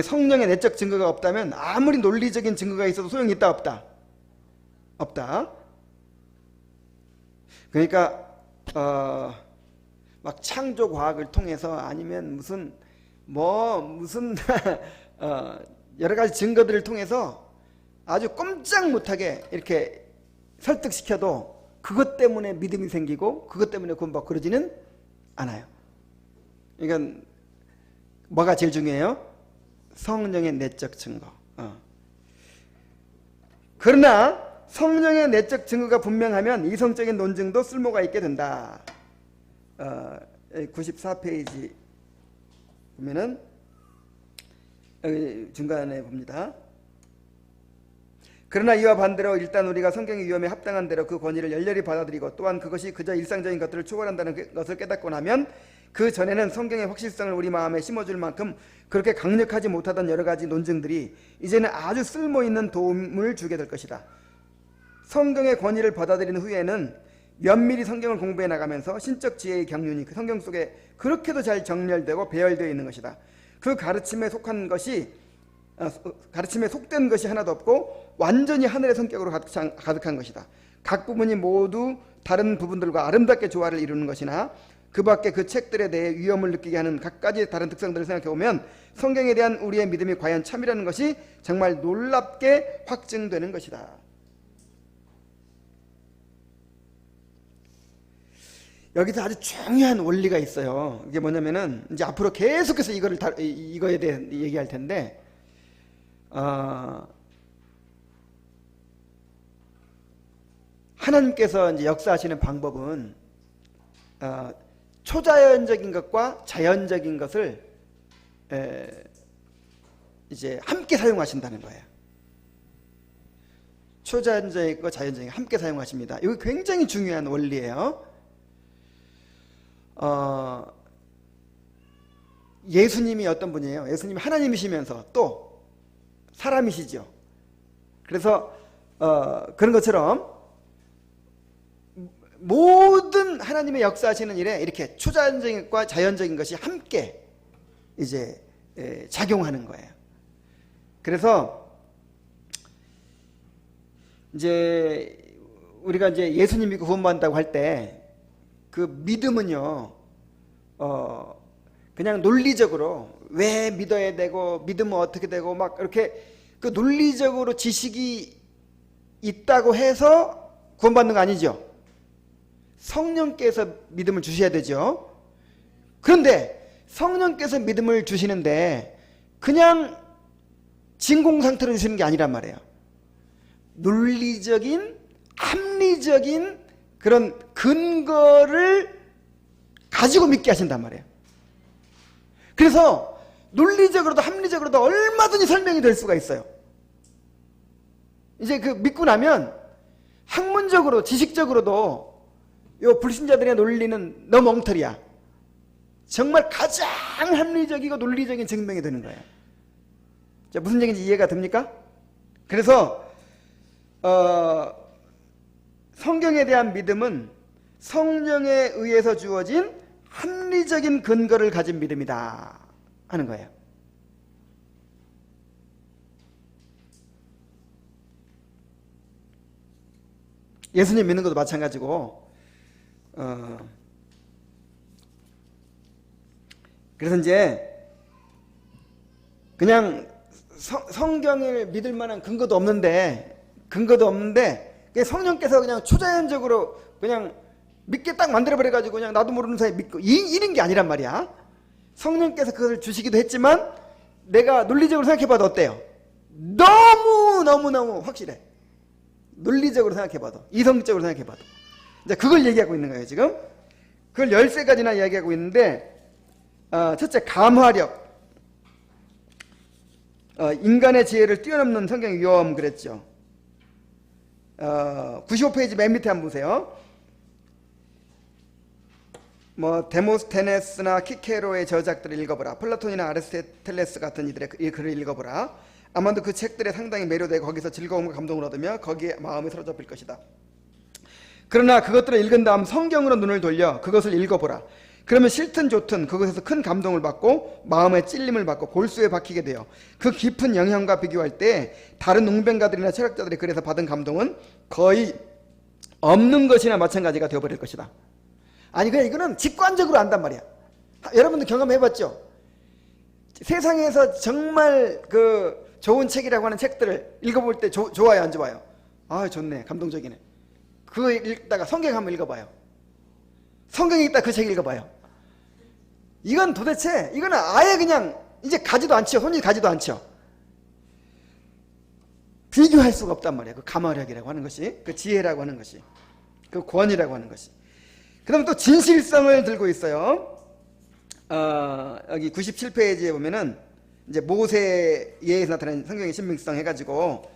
성령의 내적 증거가 없다면 아무리 논리적인 증거가 있어도 소용이 있다, 없다? 없다. 그러니까 막 창조 과학을 통해서 아니면 무슨 여러 가지 증거들을 통해서 아주 꼼짝 못하게 이렇게 설득시켜도 그것 때문에 믿음이 생기고 그것 때문에 구원받고 그러지는 않아요. 그러니까 뭐가 제일 중요해요? 성령의 내적 증거. 그러나 성령의 내적 증거가 분명하면 이성적인 논증도 쓸모가 있게 된다. 94페이지 보면은 여기 중간에 봅니다. 그러나 이와 반대로 일단 우리가 성경의 위험에 합당한 대로 그 권위를 열렬히 받아들이고 또한 그것이 그저 일상적인 것들을 초월한다는 것을 깨닫고 나면 그 전에는 성경의 확실성을 우리 마음에 심어줄 만큼 그렇게 강력하지 못하던 여러 가지 논증들이 이제는 아주 쓸모있는 도움을 주게 될 것이다. 성경의 권위를 받아들인 후에는 면밀히 성경을 공부해 나가면서 신적 지혜의 경륜이 그 성경 속에 그렇게도 잘 정렬되고 배열되어 있는 것이다. 그 가르침에 속된 것이 하나도 없고 완전히 하늘의 성격으로 가득한 것이다. 각 부분이 모두 다른 부분들과 아름답게 조화를 이루는 것이나 그 밖에 그 책들에 대해 위험을 느끼게 하는 각가지 다른 특성들을 생각해보면 성경에 대한 우리의 믿음이 과연 참이라는 것이 정말 놀랍게 확증되는 것이다. 여기서 아주 중요한 원리가 있어요. 이게 뭐냐면은 이제 앞으로 계속해서 이거에 대해 얘기할 텐데 하나님께서 이제 역사하시는 방법은 초자연적인 것과 자연적인 것을 이제 함께 사용하신다는 거예요. 초자연적이고 자연적인 거 함께 사용하십니다. 이거 굉장히 중요한 원리예요. 예수님이 어떤 분이에요? 예수님이 하나님이시면서 또 사람이시죠. 그래서 그런 것처럼 모든 하나님의 역사하시는 일에 이렇게 초자연적인 것과 자연적인 것이 함께 이제 작용하는 거예요. 그래서 이제 우리가 이제 예수님 믿고 구원받는다고 할 때 그 믿음은요, 그냥 논리적으로 왜 믿어야 되고 믿으면 어떻게 되고 막 이렇게 그 논리적으로 지식이 있다고 해서 구원받는 거 아니죠. 성령께서 믿음을 주셔야 되죠. 그런데 성령께서 믿음을 주시는데 그냥 진공 상태로 주시는 게 아니란 말이에요. 논리적인 합리적인 그런 근거를 가지고 믿게 하신단 말이에요. 그래서 논리적으로도 합리적으로도 얼마든지 설명이 될 수가 있어요. 이제 그 믿고 나면 학문적으로 지식적으로도 요 불신자들의 논리는 너무 엉터리야. 정말 가장 합리적이고 논리적인 증명이 되는 거예요. 자, 무슨 얘기인지 이해가 됩니까? 그래서 성경에 대한 믿음은 성령에 의해서 주어진 합리적인 근거를 가진 믿음이다 하는 거예요. 예수님 믿는 것도 마찬가지고 그래서 이제 그냥 성경을 믿을 만한 근거도 없는데 성령께서 그냥 초자연적으로 그냥 믿게 딱 만들어버려가지고 그냥 나도 모르는 사이에 믿고 이런 게 아니란 말이야. 성령께서 그것을 주시기도 했지만 내가 논리적으로 생각해봐도 어때요? 너무 확실해. 논리적으로 생각해봐도, 이성적으로 생각해봐도. 이제 그걸 얘기하고 있는 거예요 지금. 그걸 13가지나 이야기하고 있는데 첫째, 감화력. 인간의 지혜를 뛰어넘는 성경의 위엄 그랬죠. 95페이지 맨 밑에 한번 보세요. 데모스테네스나 키케로의 저작들을 읽어보라. 플라톤이나 아리스토텔레스 같은 이들의 글을 읽어보라. 아마도 그 책들에 상당히 매료되고 거기서 즐거움과 감동을 얻으며 거기에 마음이 사로잡힐 것이다. 그러나 그것들을 읽은 다음 성경으로 눈을 돌려 그것을 읽어보라. 그러면 싫든 좋든 그것에서 큰 감동을 받고 마음의 찔림을 받고 골수에 박히게 돼요. 그 깊은 영향과 비교할 때 다른 웅변가들이나 철학자들이 그래서 받은 감동은 거의 없는 것이나 마찬가지가 되어버릴 것이다. 아니 그냥 이거는 직관적으로 안단 말이야. 여러분도 경험해봤죠? 세상에서 정말 그 좋은 책이라고 하는 책들을 읽어볼 때 좋아요 안 좋아요? 아 좋네, 감동적이네. 그거 읽다가 성경 한번 읽어봐요. 성경에 있다 그 책 읽어봐요. 이건 도대체 이거는 아예 그냥 이제 가지도 않죠. 손이 가지도 않죠. 비교할 수가 없단 말이에요. 그 감화력이라고 하는 것이, 그 지혜라고 하는 것이, 그 권위라고 하는 것이. 그 다음에 또 진실성을 들고 있어요. 여기 97페이지에 보면은 이제 모세에 의해서 나타난 성경의 신빙성 해가지고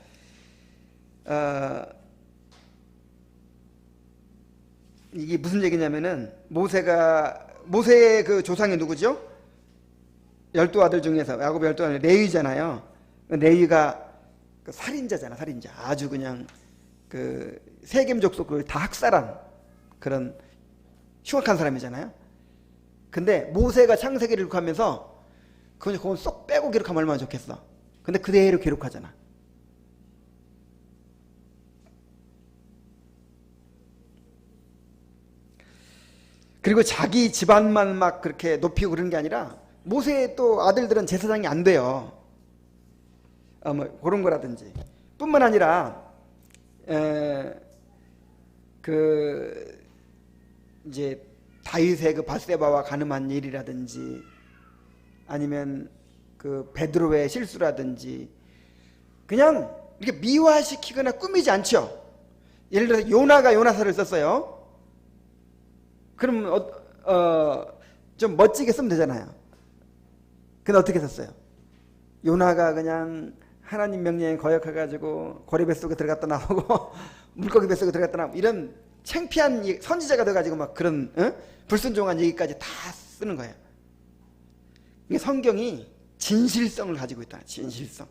이게 무슨 얘기냐면은 모세의 그 조상이 누구죠? 12아들 중에서 야곱의 12아들 레위잖아요. 레위가 그 살인자잖아, 살인자. 아주 그냥 그 세겜 족속을 다 학살한 그런 흉악한 사람이잖아요. 근데 모세가 창세기를 기록하면서 그건 쏙 빼고 기록하면 얼마나 좋겠어. 근데 그대로 기록하잖아. 그리고 자기 집안만 막 그렇게 높이고 그러는 게 아니라 모세의 또 아들들은 제사장이 안 돼요. 그런 거라든지. 뿐만 아니라 이제 다윗의 그 밧세바와 가늠한 일이라든지 아니면 그 베드로의 실수라든지 그냥 이렇게 미화시키거나 꾸미지 않죠. 예를 들어서 요나가 요나서를 썼어요. 그럼 좀 멋지게 쓰면 되잖아요. 근데 어떻게 썼어요? 요나가 그냥 하나님 명령에 거역해가지고 고래 뱃속에 들어갔다 나오고 물고기 뱃속에 들어갔다 나오고 이런 창피한 선지자가 돼가지고 막 그런 불순종한 얘기까지 다 쓰는 거예요. 이게 성경이 진실성을 가지고 있다. 진실성.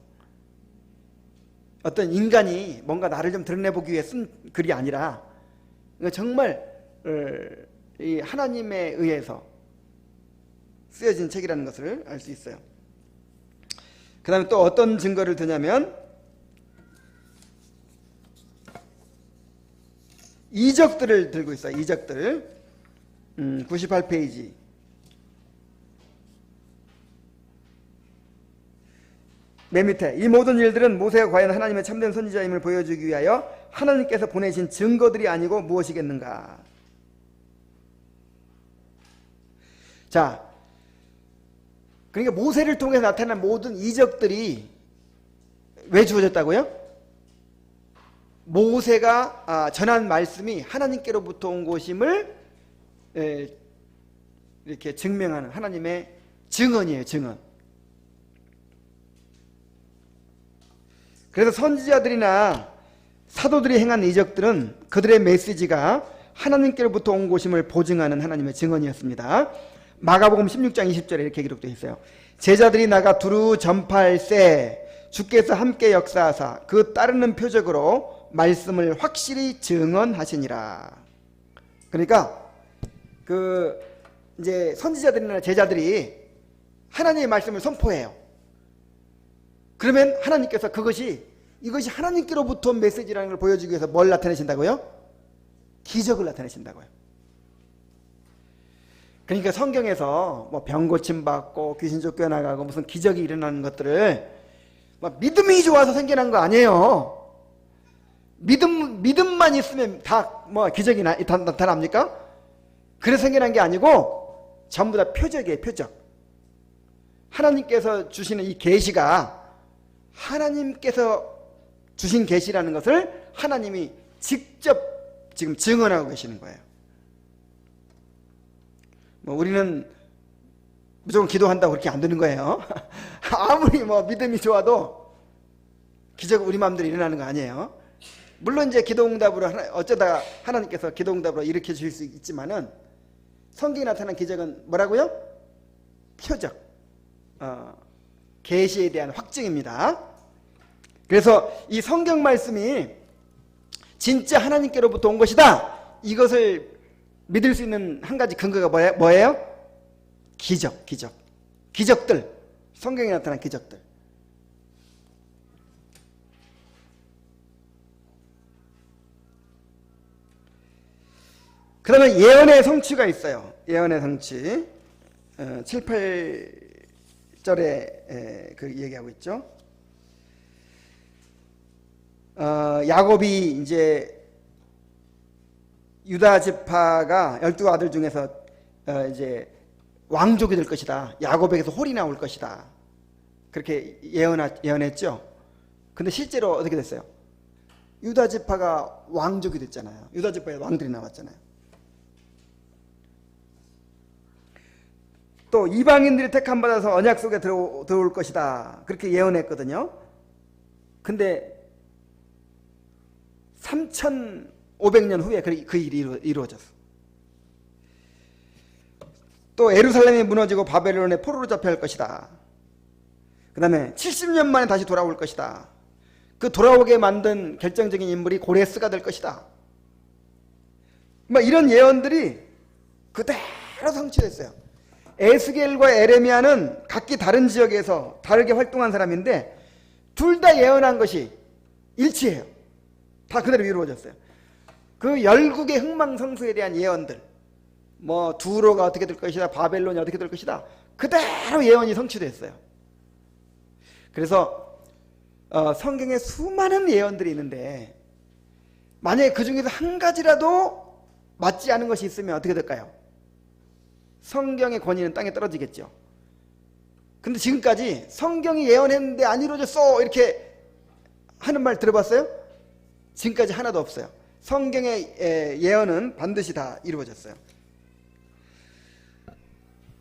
어떤 인간이 뭔가 나를 좀 드러내보기 위해 쓴 글이 아니라 정말 이 하나님에 의해서 쓰여진 책이라는 것을 알 수 있어요. 그 다음에 또 어떤 증거를 드냐면 이적들을 들고 있어요. 이적들 98페이지 맨 밑에 이 모든 일들은 모세가 과연 하나님의 참된 선지자임을 보여주기 위하여 하나님께서 보내신 증거들이 아니고 무엇이겠는가. 자, 그러니까 모세를 통해서 나타난 모든 이적들이 왜 주어졌다고요? 모세가 전한 말씀이 하나님께로부터 온 것임을 이렇게 증명하는 하나님의 증언이에요. 증언. 그래서 선지자들이나 사도들이 행한 이적들은 그들의 메시지가 하나님께로부터 온 것임을 보증하는 하나님의 증언이었습니다. 마가복음 16장 20절에 이렇게 기록되어 있어요. 제자들이 나가 두루 전파할세 주께서 함께 역사하사 그 따르는 표적으로 말씀을 확실히 증언하시니라. 그러니까 이제 선지자들이나 제자들이 하나님의 말씀을 선포해요. 그러면 하나님께서 이것이 하나님께로부터 온 메시지라는 걸 보여주기 위해서 뭘 나타내신다고요? 기적을 나타내신다고요. 그러니까 성경에서 뭐 병 고침 받고 귀신 쫓겨나가고 무슨 기적이 일어나는 것들을 뭐 믿음이 좋아서 생겨난 거 아니에요. 믿음만 있으면 다 뭐 기적이 나타납니까? 그래서 생겨난 게 아니고 전부 다 표적이에요. 표적. 하나님께서 주시는 이 계시가 하나님께서 주신 계시라는 것을 하나님이 직접 지금 증언하고 계시는 거예요. 뭐 우리는 무조건 기도한다고 그렇게 안 되는 거예요. 아무리 뭐 믿음이 좋아도 기적 우리 마음대로 일어나는 거 아니에요. 물론 이제 기도응답으로 어쩌다가 하나님께서 기도응답으로 일으켜 주실 수 있지만은 성경에 나타난 기적은 뭐라고요? 표적, 계시에 대한 확증입니다. 그래서 이 성경 말씀이 진짜 하나님께로부터 온 것이다. 이것을 믿을 수 있는 한 가지 근거가 뭐예요? 기적들. 성경에 나타난 기적들. 그 다음에 예언의 성취가 있어요. 예언의 성취. 7, 8절에 그 얘기하고 있죠. 야곱이 이제 유다 지파가 12아들 중에서 이제 왕족이 될 것이다. 야곱에게서 홀이 나올 것이다. 그렇게 예언했죠. 근데 실제로 어떻게 됐어요? 유다 지파가 왕족이 됐잖아요. 유다 지파에 왕들이 나왔잖아요. 또 이방인들이 택함 받아서 언약 속에 들어올 것이다. 그렇게 예언했거든요. 근데 3500년 후에 그 일이 이루어졌어. 또 예루살렘이 무너지고 바벨론의 포로로 잡혀갈 것이다. 그 다음에 70년 만에 다시 돌아올 것이다. 그 돌아오게 만든 결정적인 인물이 고레스가 될 것이다. 뭐 이런 예언들이 그대로 성취됐어요. 에스겔과 에레미야는 각기 다른 지역에서 다르게 활동한 사람인데 둘 다 예언한 것이 일치해요. 다 그대로 이루어졌어요. 그 열국의 흥망성쇠에 대한 예언들, 뭐 두로가 어떻게 될 것이다, 바벨론이 어떻게 될 것이다, 그대로 예언이 성취됐어요. 그래서 성경에 수많은 예언들이 있는데 만약에 그 중에서 한 가지라도 맞지 않은 것이 있으면 어떻게 될까요? 성경의 권위는 땅에 떨어지겠죠. 근데 지금까지 성경이 예언했는데 안 이루어졌어 이렇게 하는 말 들어봤어요? 지금까지 하나도 없어요. 성경의 예언은 반드시 다 이루어졌어요.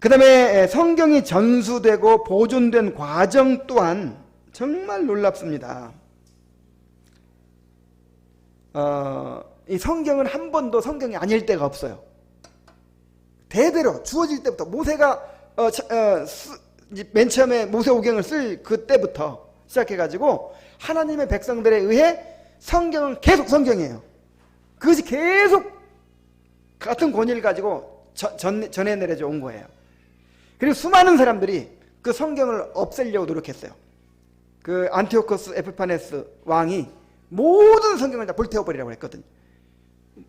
그 다음에 성경이 전수되고 보존된 과정 또한 정말 놀랍습니다. 이 성경은 한 번도 성경이 아닐 때가 없어요. 대대로 주어질 때부터 모세가 맨 처음에 모세오경을 쓸 그때부터 시작해가지고 하나님의 백성들에 의해 성경은 계속 성경이에요. 그것이 계속 같은 권위를 가지고 전해 내려져 온 거예요. 그리고 수많은 사람들이 그 성경을 없애려고 노력했어요. 그 안티오코스 에피파네스 왕이 모든 성경을 다 불태워버리라고 했거든요.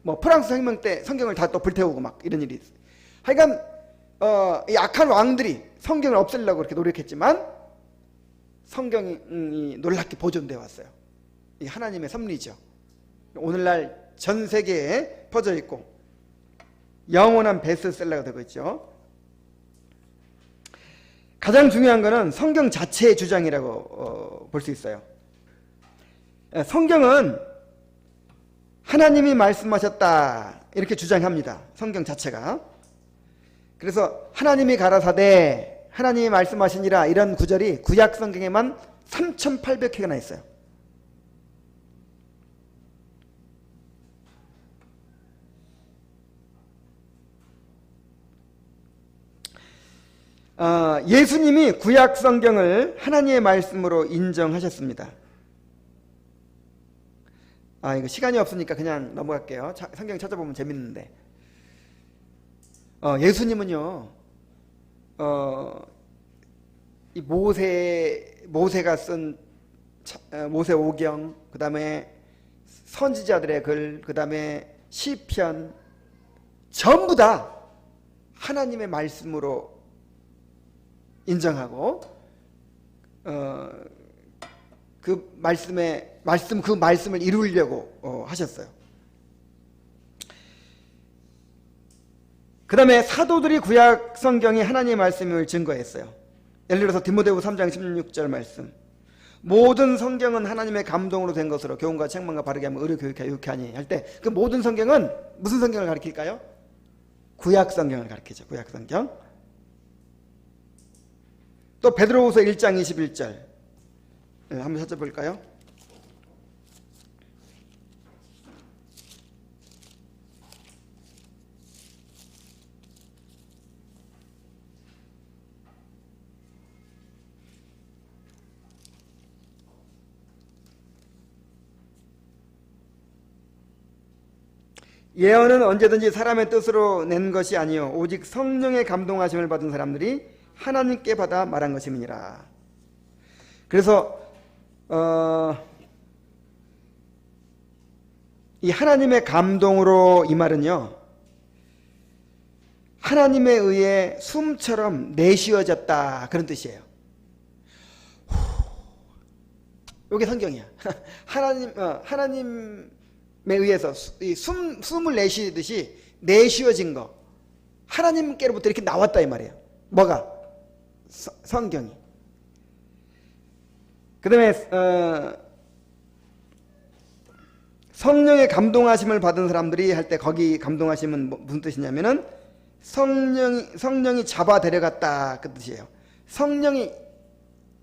뭐 프랑스 혁명 때 성경을 다 또 불태우고 막 이런 일이 있어요. 하여간 이 악한 왕들이 성경을 없애려고 그렇게 노력했지만 성경이 놀랍게 보존되어 왔어요. 이 하나님의 섭리죠. 오늘날 전 세계에 퍼져 있고 영원한 베스트셀러가 되고 있죠. 가장 중요한 것은 성경 자체의 주장이라고 볼 수 있어요. 성경은 하나님이 말씀하셨다 이렇게 주장합니다. 성경 자체가. 그래서 하나님이 가라사대 하나님이 말씀하시니라 이런 구절이 구약 성경에만 3,800회가나 있어요. 예수님이 구약 성경을 하나님의 말씀으로 인정하셨습니다. 이거 시간이 없으니까 그냥 넘어갈게요. 성경 찾아보면 재밌는데. 예수님은요, 이 모세가 쓴 모세오경, 그 다음에 선지자들의 글, 그 다음에 시편, 전부 다 하나님의 말씀으로 인정하고, 그 말씀을 이루려고 하셨어요. 그 다음에 사도들이 구약 성경이 하나님의 말씀을 증거했어요. 예를 들어서 디모데후서 3장 16절 말씀, 모든 성경은 하나님의 감동으로 된 것으로 교훈과 책망과 바르게 하며 의로 교육하여 유쾌하니 할 때 그 모든 성경은 무슨 성경을 가리킬까요? 구약 성경을 가리키죠. 구약 성경. 또 베드로후서 1장 21절 한번 찾아볼까요? 예언은 언제든지 사람의 뜻으로 낸 것이 아니요 오직 성령의 감동하심을 받은 사람들이 하나님께 받아 말한 것임이니라. 그래서 이 하나님의 감동으로 이 말은요, 하나님에 의해 숨처럼 내쉬어졌다 그런 뜻이에요. 이게 성경이야. 하나님에 의해서 숨을 내쉬듯이 내쉬어진 거, 하나님께로부터 이렇게 나왔다 이 말이에요. 뭐가? 성경이. 그 다음에 성령의 감동하심을 받은 사람들이 할 때 거기 감동하심은 무슨 뜻이냐면은 성령이 잡아 데려갔다 그 뜻이에요. 성령이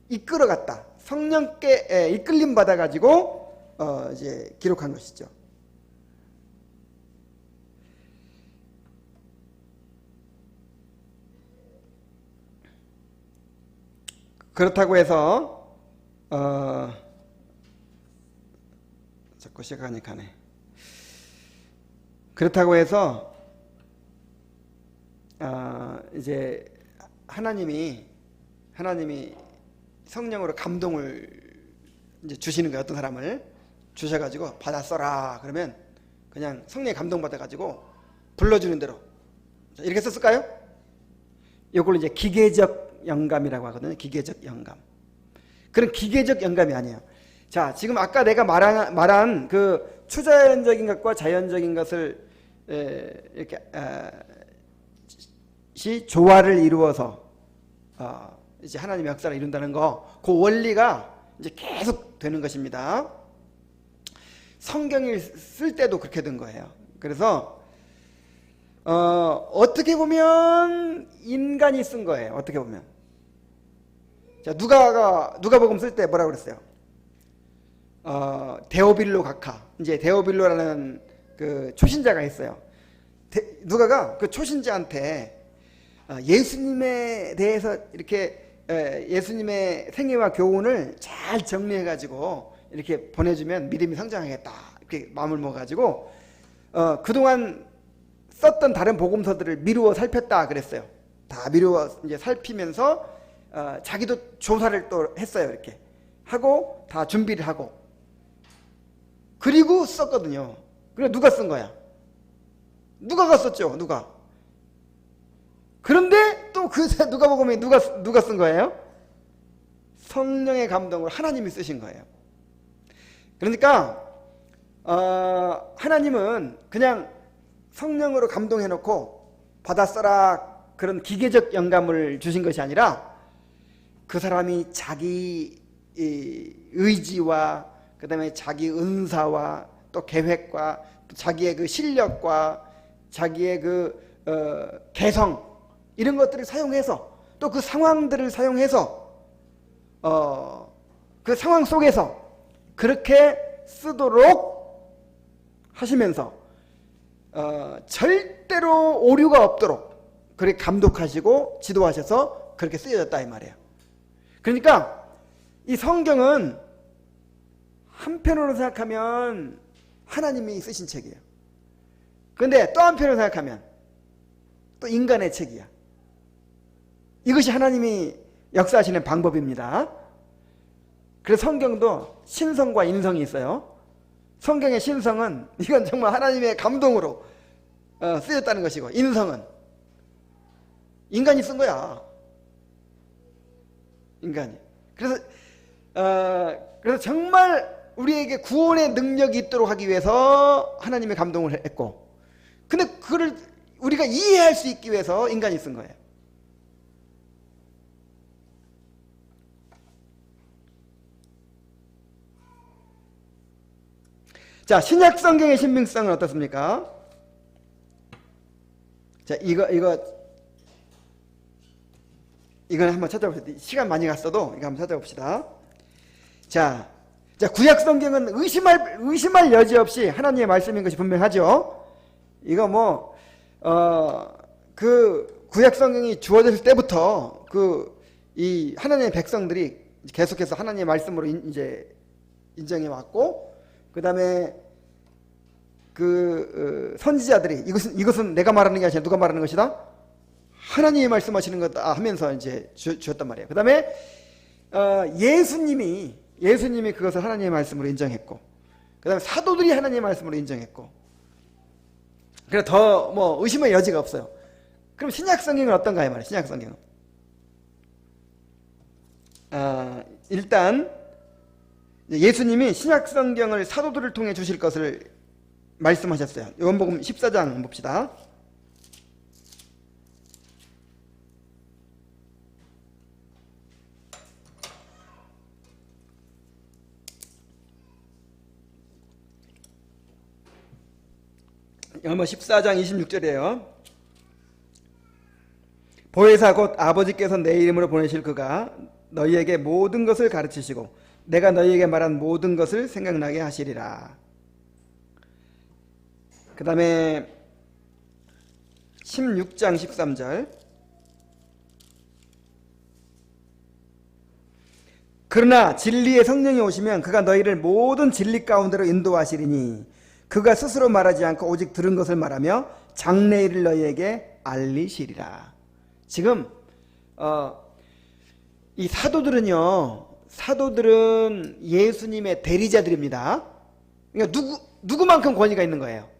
이끌어갔다. 성령께 이끌림 받아가지고 이제 기록한 것이죠. 그렇다고 해서 자꾸 시간이 가네. 그렇다고 해서 이제 하나님이 성령으로 감동을 이제 주시는 거예요. 어떤 사람을 주셔가지고 받아 써라 그러면 그냥 성령에 감동 받아가지고 불러주는 대로 이렇게 썼을까요? 이걸 이제 기계적 영감이라고 하거든요. 기계적 영감. 그런 기계적 영감이 아니에요. 자, 지금 아까 내가 말한 그 초자연적인 것과 자연적인 것을 이렇게 조화를 이루어서 이제 하나님의 역사를 이룬다는 거, 그 원리가 이제 계속 되는 것입니다. 성경을 쓸 때도 그렇게 된 거예요. 그래서 어떻게 보면 인간이 쓴 거예요. 어떻게 보면. 자, 누가복음 쓸 때 뭐라고 그랬어요? 데오빌로 각하. 이제 데오빌로라는 그 초신자가 있어요. 누가가 그 초신자한테 예수님에 대해서 이렇게 예수님의 생애와 교훈을 잘 정리해가지고 이렇게 보내주면 믿음이 성장하겠다. 이렇게 마음을 먹어가지고 그동안 썼던 다른 복음서들을 미루어 살폈다 그랬어요. 다 미루어 이제 살피면서 자기도 조사를 또 했어요. 이렇게 하고 다 준비를 하고 그리고 썼거든요. 그래 누가 쓴 거야? 누가가 썼죠. 누가. 그런데 또 그 누가복음에 누가 쓴 거예요? 성령의 감동으로 하나님이 쓰신 거예요. 그러니까 하나님은 그냥 성령으로 감동해놓고 받아 써라 그런 기계적 영감을 주신 것이 아니라 그 사람이 자기 의지와 그 다음에 자기 은사와 또 계획과 또 자기의 그 실력과 자기의 그 개성 이런 것들을 사용해서 또 그 상황들을 사용해서 그 상황 속에서 그렇게 쓰도록 하시면서 절대로 오류가 없도록 그렇게 감독하시고 지도하셔서 그렇게 쓰여졌다 이 말이에요. 그러니까 이 성경은 한편으로 생각하면 하나님이 쓰신 책이에요. 그런데 또 한편으로 생각하면 또 인간의 책이야. 이것이 하나님이 역사하시는 방법입니다. 그래서 성경도 신성과 인성이 있어요. 성경의 신성은 이건 정말 하나님의 감동으로 쓰였다는 것이고, 인성은 인간이 쓴 거야. 인간이. 그래서 정말 우리에게 구원의 능력이 있도록 하기 위해서 하나님의 감동을 했고, 근데 그걸 우리가 이해할 수 있기 위해서 인간이 쓴 거예요. 자, 신약 성경의 신빙성은 어떻습니까? 자, 이건 한번 찾아봅시다. 시간 많이 갔어도 이거 한번 찾아봅시다. 자, 구약 성경은 의심할 여지 없이 하나님의 말씀인 것이 분명하죠. 이거 그 구약 성경이 주어졌을 때부터 이 하나님의 백성들이 계속해서 하나님의 말씀으로 이제 인정해 왔고, 그 다음에 선지자들이 이것은 내가 말하는 게 아니라 누가 말하는 것이다? 하나님이 말씀하시는 거다 하면서 이제 주었단 말이에요. 그 다음에 예수님이 그것을 하나님의 말씀으로 인정했고, 그 다음에 사도들이 하나님의 말씀으로 인정했고, 그래서 더 의심의 여지가 없어요. 그럼 신약 성경은 어떤가 이 말이에요. 신약 성경은 일단 예수님이 신약 성경을 사도들을 통해 주실 것을 말씀하셨어요. 요한복음 14장 봅시다. 요한복음 14장 26절이에요. 보혜사 곧 아버지께서 내 이름으로 보내실 그가 너희에게 모든 것을 가르치시고 내가 너희에게 말한 모든 것을 생각나게 하시리라. 그 다음에 16장 13절. 그러나 진리의 성령이 오시면 그가 너희를 모든 진리 가운데로 인도하시리니 그가 스스로 말하지 않고 오직 들은 것을 말하며 장래일을 너희에게 알리시리라. 지금 이 사도들은 예수님의 대리자들입니다. 그러니까 누구만큼 권위가 있는 거예요?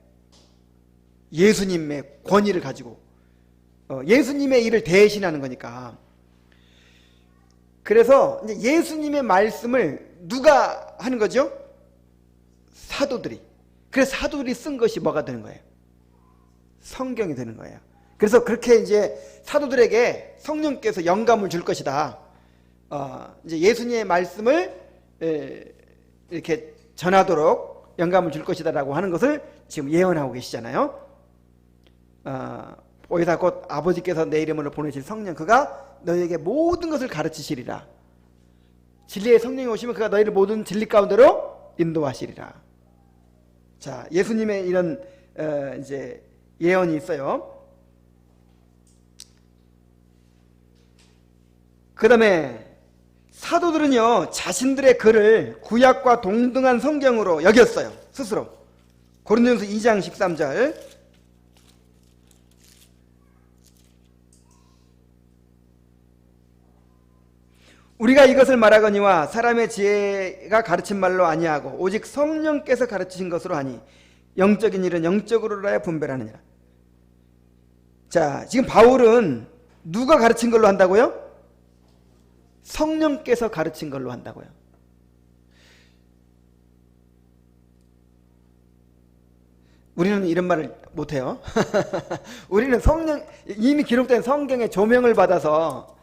예수님의 권위를 가지고 예수님의 일을 대신하는 거니까. 그래서 이제 예수님의 말씀을 누가 하는 거죠? 사도들이. 그래서 사도들이 쓴 것이 뭐가 되는 거예요? 성경이 되는 거예요. 그래서 그렇게 이제 사도들에게 성령께서 영감을 줄 것이다. 이제 예수님의 말씀을 이렇게 전하도록 영감을 줄 것이다라고 하는 것을 지금 예언하고 계시잖아요. 보혜사 곧 아버지께서 내 이름으로 보내실 성령 그가 너희에게 모든 것을 가르치시리라. 진리의 성령이 오시면 그가 너희를 모든 진리 가운데로 인도하시리라. 자, 예수님의 이런 이제 예언이 있어요. 그 다음에 사도들은요 자신들의 글을 구약과 동등한 성경으로 여겼어요. 스스로. 고린도전서 2장 13절. 우리가 이것을 말하거니와 사람의 지혜가 가르친 말로 아니하고 오직 성령께서 가르치신 것으로 하니 영적인 일은 영적으로라야 분별하느니라. 자, 지금 바울은 누가 가르친 걸로 한다고요? 성령께서 가르친 걸로 한다고요. 우리는 이런 말을 못해요. 우리는 이미 기록된 성경의 조명을 받아서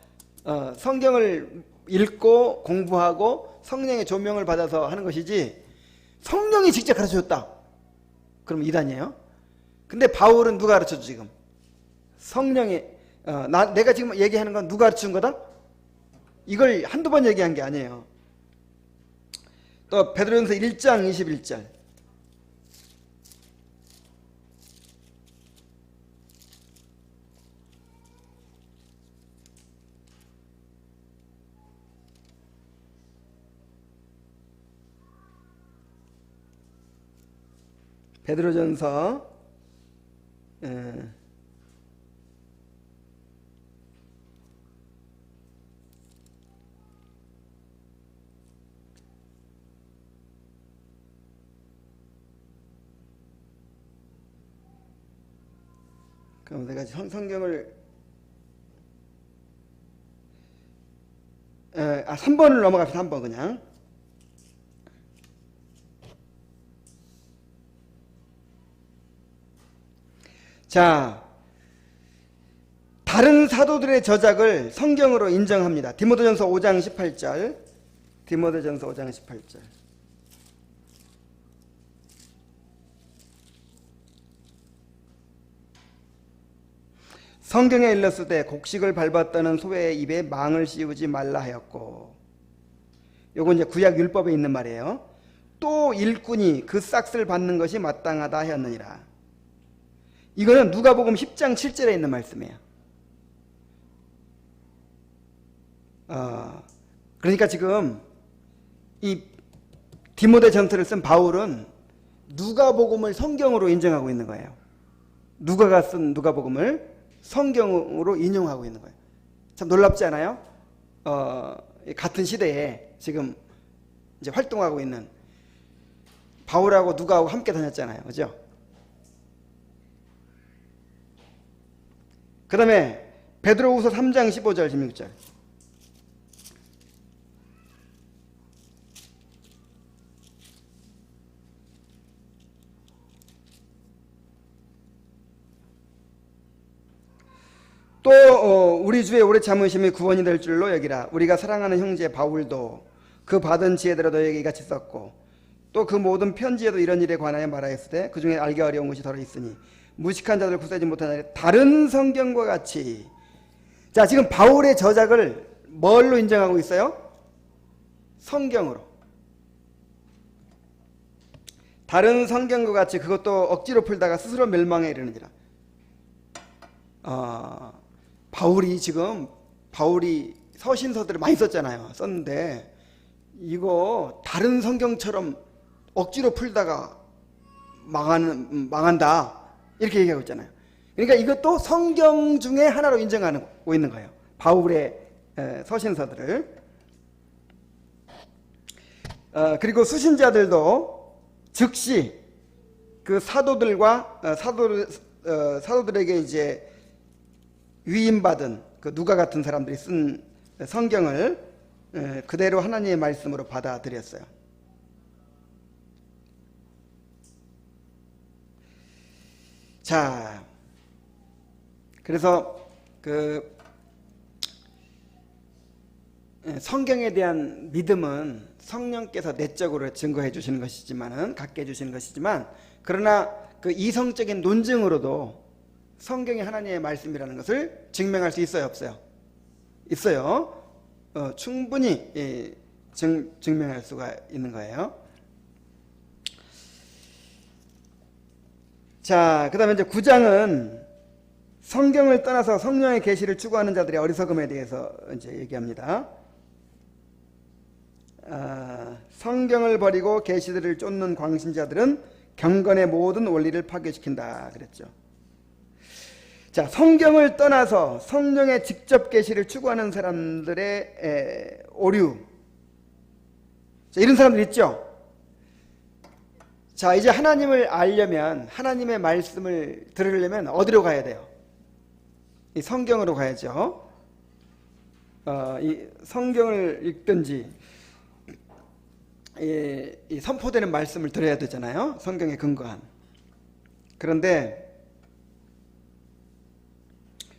성경을 읽고 공부하고 성령의 조명을 받아서 하는 것이지, 성령이 직접 가르쳐줬다 그럼 이단이에요. 근데 바울은 누가 가르쳐줘? 지금 성령이 내가 지금 얘기하는 건 누가 가르친 거다? 이걸 한두 번 얘기한 게 아니에요. 또 베드로전서 1장 21절. 베드로전서 그럼 내가 성경을 3번을 넘어갑시다. 3번 그냥. 자, 다른 사도들의 저작을 성경으로 인정합니다. 디모데전서 5장 18절. 디모데전서 5장 18절. 성경에 일렀으되 곡식을 밟았다는 소의 입에 망을 씌우지 말라 하였고, 요건 이제 구약 율법에 있는 말이에요. 또 일꾼이 그 싹을 받는 것이 마땅하다 하였느니라. 이거는 누가복음 10장 7절에 있는 말씀이에요. 그러니까 지금 이 디모데 전서를 쓴 바울은 누가복음을 성경으로 인정하고 있는 거예요. 누가가 쓴 누가복음을 성경으로 인용하고 있는 거예요. 참 놀랍지 않아요? 같은 시대에 지금 이제 활동하고 있는 바울하고 누가하고 함께 다녔잖아요. 그죠? 그 다음에 베드로후서 3장 15절 16절. 또 우리 주의 오래 참으심이 구원이 될 줄로 여기라. 우리가 사랑하는 형제 바울도 그 받은 지혜대로 너에게 이같이 썼고, 또 그 모든 편지에도 이런 일에 관하여 말하였으되 그 중에 알기 어려운 것이 더러 있으니 무식한 자들 구세지 못하나니 다른 성경과 같이. 자, 지금 바울의 저작을 뭘로 인정하고 있어요? 성경으로. 다른 성경과 같이 그것도 억지로 풀다가 스스로 멸망에 이르느니라. 바울이 서신서들을 많이 썼잖아요. 썼는데 이거 다른 성경처럼 억지로 풀다가 망한다 이렇게 얘기하고 있잖아요. 그러니까 이것도 성경 중에 하나로 인정하고 있는 거예요. 바울의 서신서들을. 그리고 수신자들도 즉시 그 사도들에게 이제 위임받은 그 누가 같은 사람들이 쓴 성경을 그대로 하나님의 말씀으로 받아들였어요. 자, 그래서 그 성경에 대한 믿음은 성령께서 내적으로 증거해 주시는 것이지만은, 갖게 해 주시는 것이지만, 그러나 그 이성적인 논증으로도 성경이 하나님의 말씀이라는 것을 증명할 수 있어요, 없어요? 있어요. 충분히 증명할 수가 있는 거예요. 자, 그 다음에 이제 9장은 성경을 떠나서 성령의 계시를 추구하는 자들의 어리석음에 대해서 이제 얘기합니다. 성경을 버리고 계시들을 쫓는 광신자들은 경건의 모든 원리를 파괴시킨다 그랬죠. 자, 성경을 떠나서 성령의 직접 계시를 추구하는 사람들의 오류. 자, 이런 사람들 있죠. 자, 이제 하나님을 알려면, 하나님의 말씀을 들으려면 어디로 가야 돼요? 이 성경으로 가야죠. 이 성경을 읽든지 이 선포되는 말씀을 들어야 되잖아요. 성경에 근거한. 그런데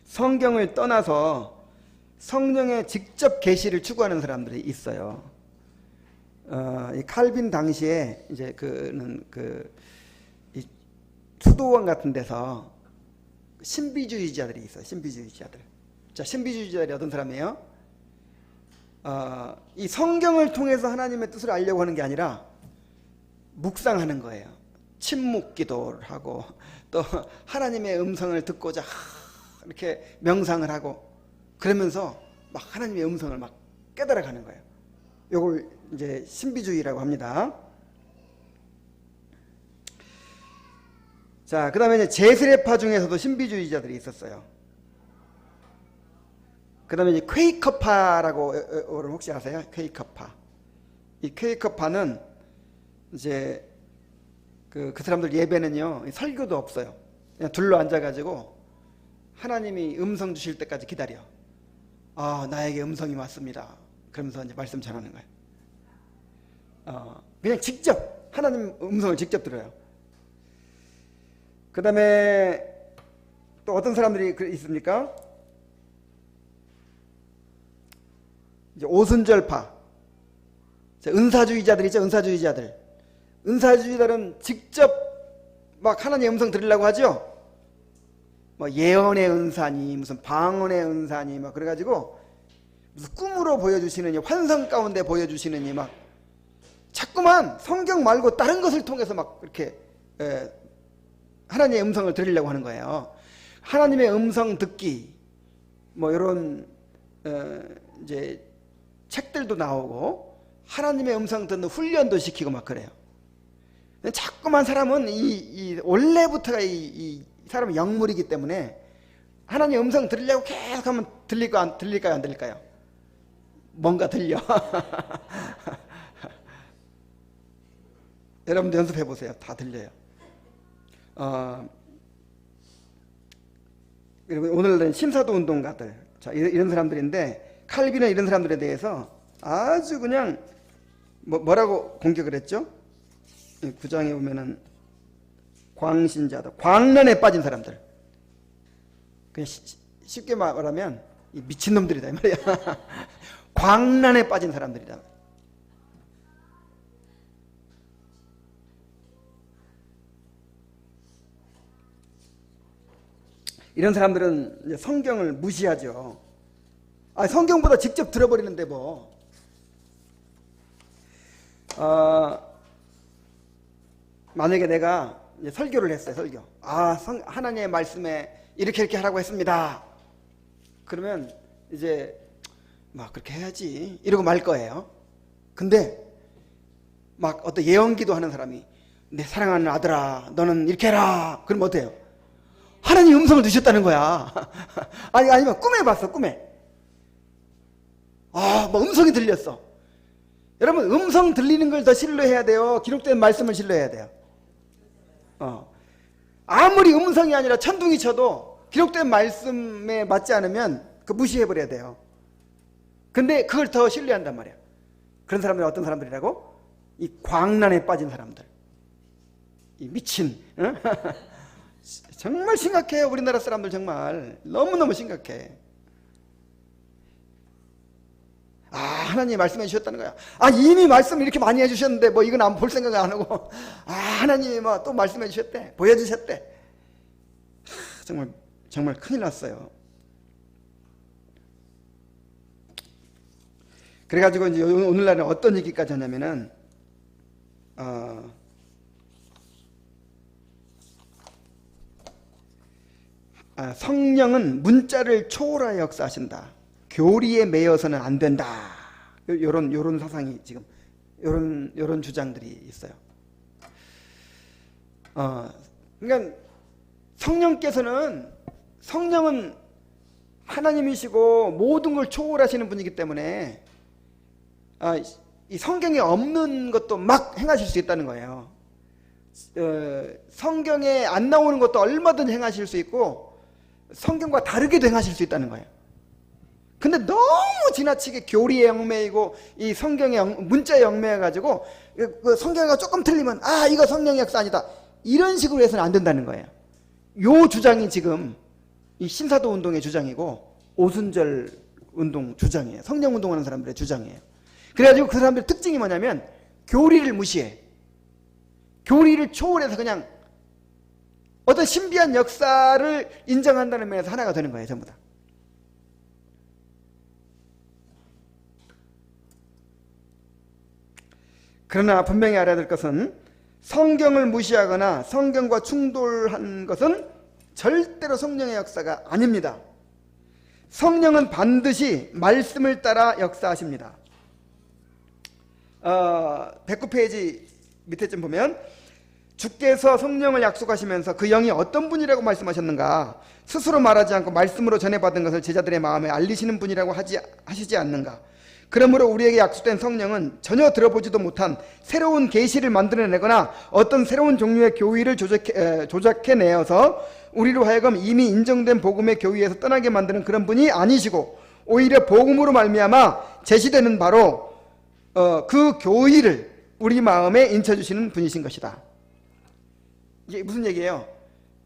성경을 떠나서 성령의 직접 계시를 추구하는 사람들이 있어요. 이 칼빈 당시에 이제 그는 이 수도원 같은 데서 신비주의자들이 있어요. 신비주의자들. 자, 신비주의자들이 어떤 사람이에요? 이 성경을 통해서 하나님의 뜻을 알려고 하는 게 아니라 묵상하는 거예요. 침묵 기도를 하고 또 하나님의 음성을 듣고자 이렇게 명상을 하고 그러면서 막 하나님의 음성을 막 깨달아가는 거예요. 이걸 이제 신비주의라고 합니다. 자, 그 다음에 이제 제스레파 중에서도 신비주의자들이 있었어요. 그 다음에 이제 퀘이커파라고 혹시 아세요? 퀘이커파. 이 퀘이커파는 이제 그 사람들 예배는요, 설교도 없어요. 그냥 둘러 앉아가지고 하나님이 음성 주실 때까지 기다려. 나에게 음성이 왔습니다. 그러면서 이제 말씀 전하는 거예요. 그냥 직접 하나님 음성을 직접 들어요. 그 다음에 또 어떤 사람들이 있습니까? 이제 오순절파, 은사주의자들 있죠. 은사주의자들은 직접 막 하나님의 음성 들으려고 하죠. 뭐 예언의 은사니 무슨 방언의 은사니 막 그래가지고 무슨 꿈으로 보여주시느니 환상 가운데 보여주시느니 막 자꾸만 성경 말고 다른 것을 통해서 막 이렇게 하나님의 음성을 들으려고 하는 거예요. 하나님의 음성 듣기 뭐 이런 이제 책들도 나오고 하나님의 음성 듣는 훈련도 시키고 막 그래요. 자꾸만 사람은 원래부터가 이 사람의 영물이기 때문에 하나님의 음성 들으려고 계속 하면 들릴까요 안 들릴까요? 뭔가 들려. 여러분도 연습해 보세요. 다 들려요. 그리고 오늘은 심사도 운동가들, 자, 이런 사람들인데 칼빈은 이런 사람들에 대해서 아주 그냥 뭐라고 공격을 했죠? 9장에 보면은 광신자들, 광란에 빠진 사람들. 그냥 쉽게 말하면 미친놈들이다 이 말이야. 광란에 빠진 사람들이다. 이런 사람들은 이제 성경을 무시하죠. 성경보다 직접 들어버리는데 뭐. 만약에 내가 이제 설교를 했어요. 설교. 하나님의 말씀에 이렇게 하라고 했습니다. 그러면 이제 막 그렇게 해야지 이러고 말 거예요. 근데 막 어떤 예언기도 하는 사람이 내 사랑하는 아들아 너는 이렇게 해라. 그럼 어때요? 하나님 음성을 주셨다는 거야. 아니면 꿈에 봤어. 꿈에 뭐 음성이 들렸어. 여러분 음성 들리는 걸 더 신뢰해야 돼요? 기록된 말씀을 신뢰해야 돼요? 아무리 음성이 아니라 천둥이 쳐도 기록된 말씀에 맞지 않으면 그 무시해버려야 돼요. 근데 그걸 더 신뢰한단 말이야. 그런 사람들이 어떤 사람들이라고? 이 광란에 빠진 사람들, 이 미친. 정말 심각해요. 우리나라 사람들 정말 너무너무 심각해. 하나님이 말씀해 주셨다는 거야. 이미 말씀을 이렇게 많이 해주셨는데 뭐 이건 안 볼 생각 안 하고 하나님이 뭐 또 말씀해 주셨대, 보여주셨대. 정말 큰일 났어요. 그래가지고 이제 오늘날은 어떤 얘기까지 하냐면은 성령은 문자를 초월하여 역사하신다. 교리에 매여서는 안 된다. 요런 사상이 지금 요런 주장들이 있어요. 그러니까 성령은 하나님이시고 모든 걸 초월하시는 분이기 때문에 이 성경에 없는 것도 막 행하실 수 있다는 거예요. 성경에 안 나오는 것도 얼마든 행하실 수 있고 성경과 다르게도 행하실 수 있다는 거예요. 근데 너무 지나치게 교리의 영매이고 이 성경의 문자의 영매여가지고 그 성경이 조금 틀리면 아 이거 성령의 역사 아니다 이런 식으로 해서는 안 된다는 거예요. 요 주장이 지금 이 신사도 운동의 주장이고 오순절 운동 주장이에요. 성령 운동하는 사람들의 주장이에요. 그래가지고 그 사람들의 특징이 뭐냐면 교리를 무시해. 교리를 초월해서 그냥 어떤 신비한 역사를 인정한다는 면에서 하나가 되는 거예요. 전부 다. 그러나 분명히 알아야 될 것은 성경을 무시하거나 성경과 충돌한 것은 절대로 성령의 역사가 아닙니다. 성령은 반드시 말씀을 따라 역사하십니다. 109페이지 밑에 좀 보면 주께서 성령을 약속하시면서 그 영이 어떤 분이라고 말씀하셨는가? 스스로 말하지 않고 말씀으로 전해받은 것을 제자들의 마음에 알리시는 분이라고 하시지 않는가? 그러므로 우리에게 약속된 성령은 전혀 들어보지도 못한 새로운 계시를 만들어내거나 어떤 새로운 종류의 교의를 조작해내어서 우리로 하여금 이미 인정된 복음의 교의에서 떠나게 만드는 그런 분이 아니시고 오히려 복음으로 말미암아 제시되는 바로 그 교의를 우리 마음에 인쳐주시는 분이신 것이다. 이게 무슨 얘기예요?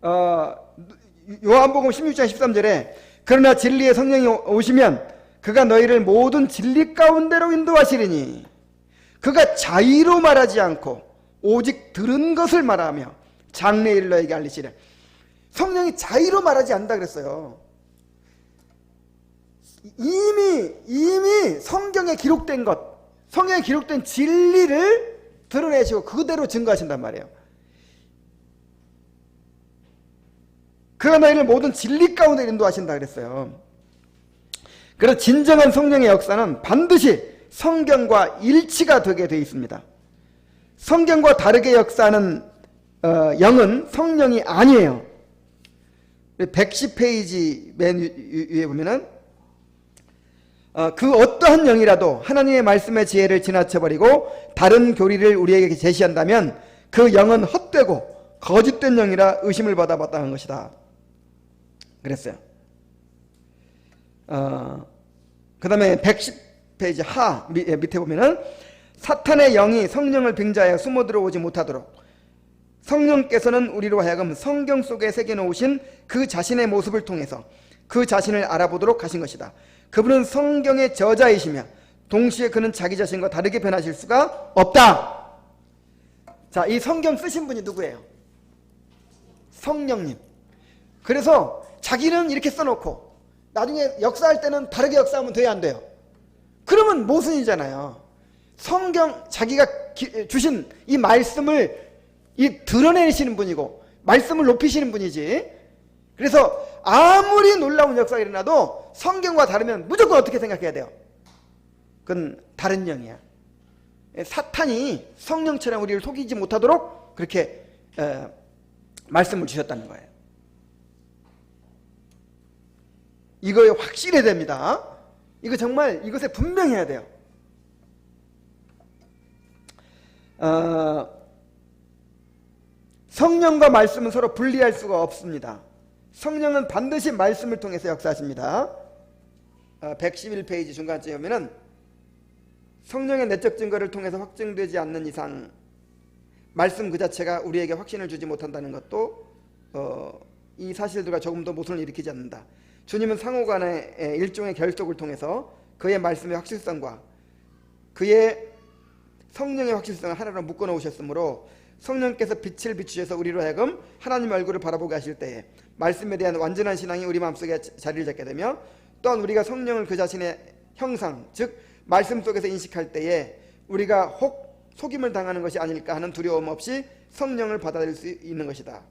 요한복음 16장 13절에 그러나 진리의 성령이 오시면 그가 너희를 모든 진리 가운데로 인도하시리니 그가 자의로 말하지 않고 오직 들은 것을 말하며 장래일을 너에게 알리시리라. 성령이 자의로 말하지 않는다 그랬어요. 이미 성경에 기록된 것, 성경에 기록된 진리를 드러내시고 그대로 증거하신단 말이에요. 그가 너희를 모든 진리 가운데 인도하신다 그랬어요. 그래서 진정한 성령의 역사는 반드시 성경과 일치가 되게 되어 있습니다. 성경과 다르게 역사하는 영은 성령이 아니에요. 110페이지 맨 위에 보면은 그 어떠한 영이라도 하나님의 말씀의 지혜를 지나쳐버리고 다른 교리를 우리에게 제시한다면 그 영은 헛되고 거짓된 영이라 의심을 받아 마땅한 것이다 그랬어요. 그 다음에 110페이지 밑에 보면은 사탄의 영이 성령을 빙자하여 숨어 들어오지 못하도록 성령께서는 우리로 하여금 성경 속에 새겨놓으신 그 자신의 모습을 통해서 그 자신을 알아보도록 하신 것이다. 그분은 성경의 저자이시며 동시에 그는 자기 자신과 다르게 변하실 수가 없다. 자, 이 성경 쓰신 분이 누구예요? 성령님. 그래서 자기는 이렇게 써놓고 나중에 역사할 때는 다르게 역사하면 돼야 안 돼요? 그러면 모순이잖아요. 성경 자기가 주신 이 말씀을 드러내시는 분이고 말씀을 높이시는 분이지. 그래서 아무리 놀라운 역사가 일어나도 성경과 다르면 무조건 어떻게 생각해야 돼요? 그건 다른 영이야. 사탄이 성령처럼 우리를 속이지 못하도록 그렇게 말씀을 주셨다는 거예요. 이거에 확실해야 됩니다. 이거 정말 이것에 분명해야 돼요. 성령과 말씀은 서로 분리할 수가 없습니다. 성령은 반드시 말씀을 통해서 역사하십니다. 111페이지 중간쯤에 보면은 성령의 내적 증거를 통해서 확증되지 않는 이상 말씀 그 자체가 우리에게 확신을 주지 못한다는 것도 이 사실들과 조금도 모순을 일으키지 않는다. 주님은 상호간의 일종의 결속을 통해서 그의 말씀의 확실성과 그의 성령의 확실성을 하나로 묶어 놓으셨으므로 성령께서 빛을 비추셔서 우리로 하여금 하나님 얼굴을 바라보게 하실 때에 말씀에 대한 완전한 신앙이 우리 마음속에 자리를 잡게 되며 또한 우리가 성령을 그 자신의 형상 즉 말씀 속에서 인식할 때에 우리가 혹 속임을 당하는 것이 아닐까 하는 두려움 없이 성령을 받아들일 수 있는 것이다.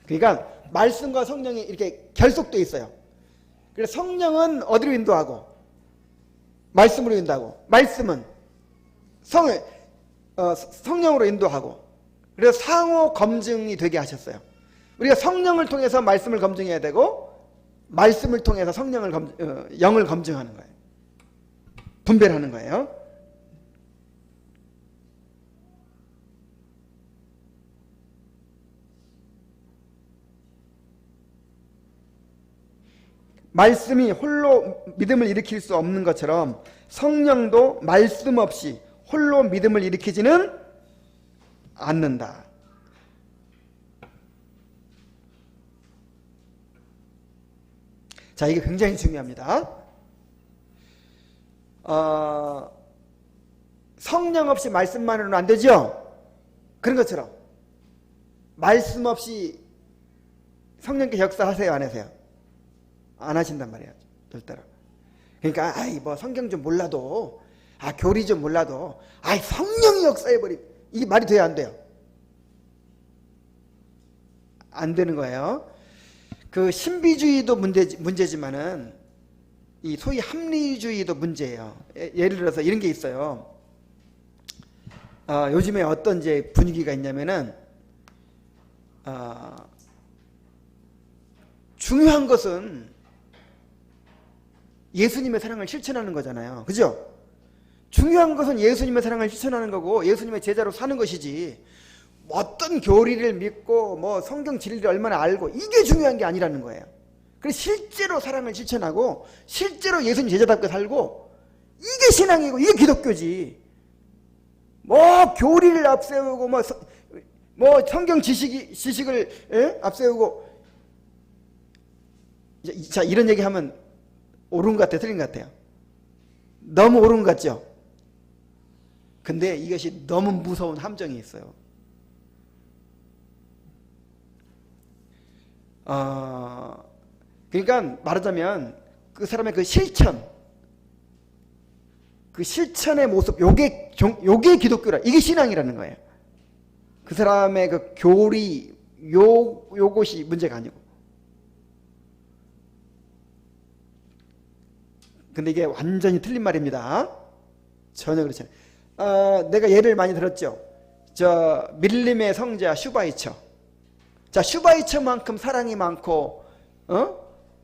그러니까 말씀과 성령이 이렇게 결속되어 있어요. 그래서 성령은 어디로 인도하고 말씀으로 인도하고 말씀은 성령으로 인도하고 그래서 상호 검증이 되게 하셨어요. 우리가 성령을 통해서 말씀을 검증해야 되고 말씀을 통해서 영을 검증하는 거예요. 분별하는 거예요. 말씀이 홀로 믿음을 일으킬 수 없는 것처럼 성령도 말씀 없이 홀로 믿음을 일으키지는 않는다. 자, 이게 굉장히 중요합니다. 성령 없이 말씀만으로는 안 되죠? 그런 것처럼 말씀 없이 성령께서 역사하세요, 안 하세요? 안 하신단 말이에요, 절대로. 그러니까 뭐 성경 좀 몰라도, 교리 좀 몰라도, 성령이 역사해버리, 이게 말이 돼요, 안 돼요? 안 되는 거예요. 그 신비주의도 문제지만은 이 소위 합리주의도 문제예요. 예를 들어서 이런 게 있어요. 요즘에 어떤 이제 분위기가 있냐면은 중요한 것은 예수님의 사랑을 실천하는 거잖아요. 그죠? 중요한 것은 예수님의 사랑을 실천하는 거고 예수님의 제자로 사는 것이지, 어떤 교리를 믿고 뭐 성경 진리를 얼마나 알고, 이게 중요한 게 아니라는 거예요. 그래서 실제로 사랑을 실천하고 실제로 예수님 제자답게 살고, 이게 신앙이고 이게 기독교지. 뭐 교리를 앞세우고 뭐 성경 지식을 앞세우고. 자, 이런 얘기하면 옳은 것 같아요, 틀린 것 같아요? 너무 옳은 것 같죠? 근데 이것이 너무 무서운 함정이 있어요. 그러니까 말하자면 그 사람의 그 실천의 모습, 요게 기독교라, 이게 신앙이라는 거예요. 그 사람의 그 교리, 요것이 문제가 아니고. 근데 이게 완전히 틀린 말입니다. 전혀 그렇지 않아요. 내가 예를 많이 들었죠. 저 밀림의 성자 슈바이처. 자, 슈바이처만큼 사랑이 많고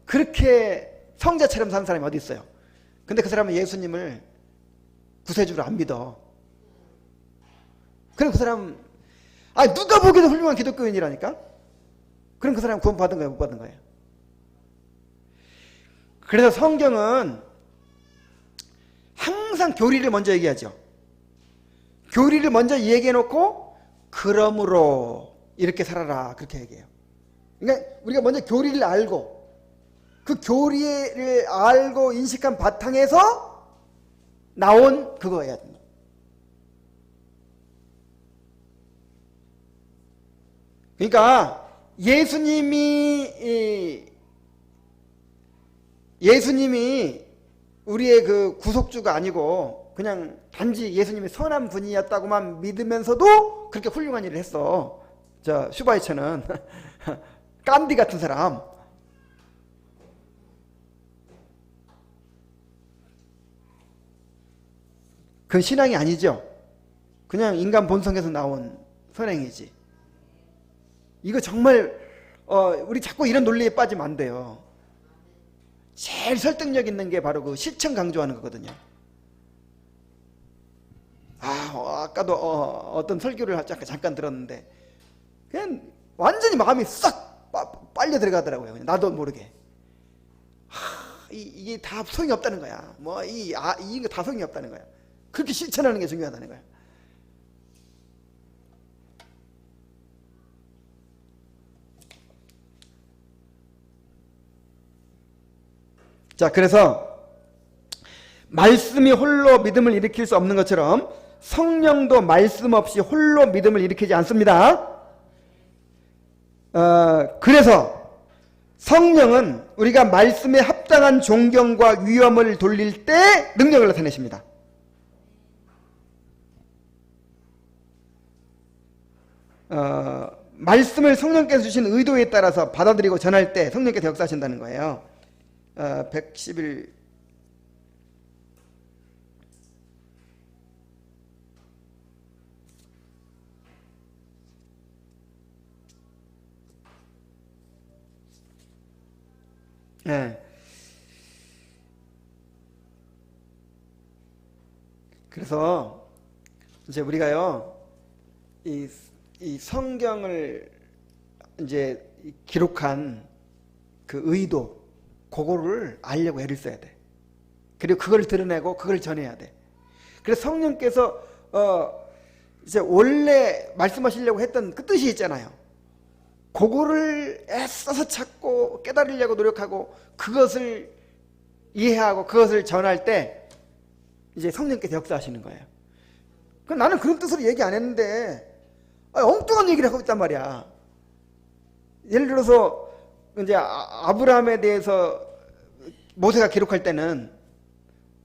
그렇게 성자처럼 사는 사람이 어디 있어요? 근데 그 사람은 예수님을 구세주로 안 믿어. 그럼 그 사람 누가 보기에도 훌륭한 기독교인이라니까? 그럼 그 사람 구원 받은 거예요, 못 받은 거예요? 그래서 성경은 항상 교리를 먼저 얘기하죠. 교리를 먼저 얘기해 놓고 그러므로 이렇게 살아라, 그렇게 얘기해요. 그러니까 우리가 먼저 교리를 알고, 그 교리를 알고 인식한 바탕에서 나온 그거예요. 그러니까 예수님이 우리의 그 구속주가 아니고 그냥 단지 예수님이 선한 분이었다고만 믿으면서도 그렇게 훌륭한 일을 했어. 저 슈바이처는 깐디 같은 사람. 그건 신앙이 아니죠. 그냥 인간 본성에서 나온 선행이지. 이거 정말 우리 자꾸 이런 논리에 빠지면 안 돼요. 제일 설득력 있는 게 바로 그 실천 강조하는 거거든요. 아까도 어떤 설교를 잠깐 들었는데 그냥 완전히 마음이 싹 빨려 들어가더라고요. 그냥 나도 모르게. 이게 다 소용이 없다는 거야. 이거 다 소용이 없다는 거야. 그렇게 실천하는 게 중요하다는 거야. 자, 그래서 말씀이 홀로 믿음을 일으킬 수 없는 것처럼 성령도 말씀 없이 홀로 믿음을 일으키지 않습니다. 그래서 성령은 우리가 말씀에 합당한 존경과 위엄을 돌릴 때 능력을 나타내십니다. 말씀을 성령께서 주신 의도에 따라서 받아들이고 전할 때 성령께서 역사하신다는 거예요. 111 네. 그래서 이제 우리가요, 이 성경을 이제 기록한 그 의도, 그거를 알려고 애를 써야 돼. 그리고 그걸 드러내고 그걸 전해야 돼. 그래서 성령께서 이제 원래 말씀하시려고 했던 그 뜻이 있잖아요. 그거를 애써서 찾고 깨달으려고 노력하고 그것을 이해하고 그것을 전할 때 이제 성령께서 역사하시는 거예요. 그럼 나는 그런 뜻으로 얘기 안 했는데 엉뚱한 얘기를 하고 있단 말이야. 예를 들어서 이제 아브라함에 대해서 모세가 기록할 때는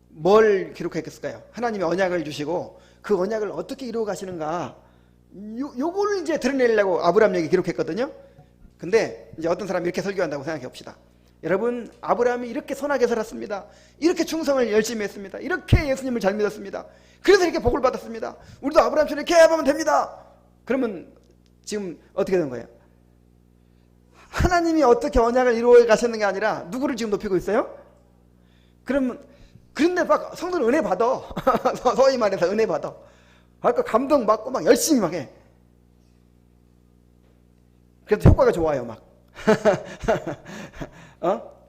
뭘 기록했을까요? 하나님이 언약을 주시고 그 언약을 어떻게 이루어 가시는가, 요거를 이제 드러내려고 아브라함 얘기 기록했거든요. 근데 이제 어떤 사람이 이렇게 설교한다고 생각해 봅시다. 여러분, 아브라함이 이렇게 선하게 살았습니다. 이렇게 충성을 열심히 했습니다. 이렇게 예수님을 잘 믿었습니다. 그래서 이렇게 복을 받았습니다. 우리도 아브라함처럼 이렇게 해보면 됩니다. 그러면 지금 어떻게 된 거예요? 하나님이 어떻게 언약을 이루어 가셨는 게 아니라 누구를 지금 높이고 있어요? 그러면 그런데 막 성도는 은혜 받아. 소위 말해서 은혜 받아. 아까 감동 받고 막 열심히 막 해. 그래도 효과가 좋아요, 막.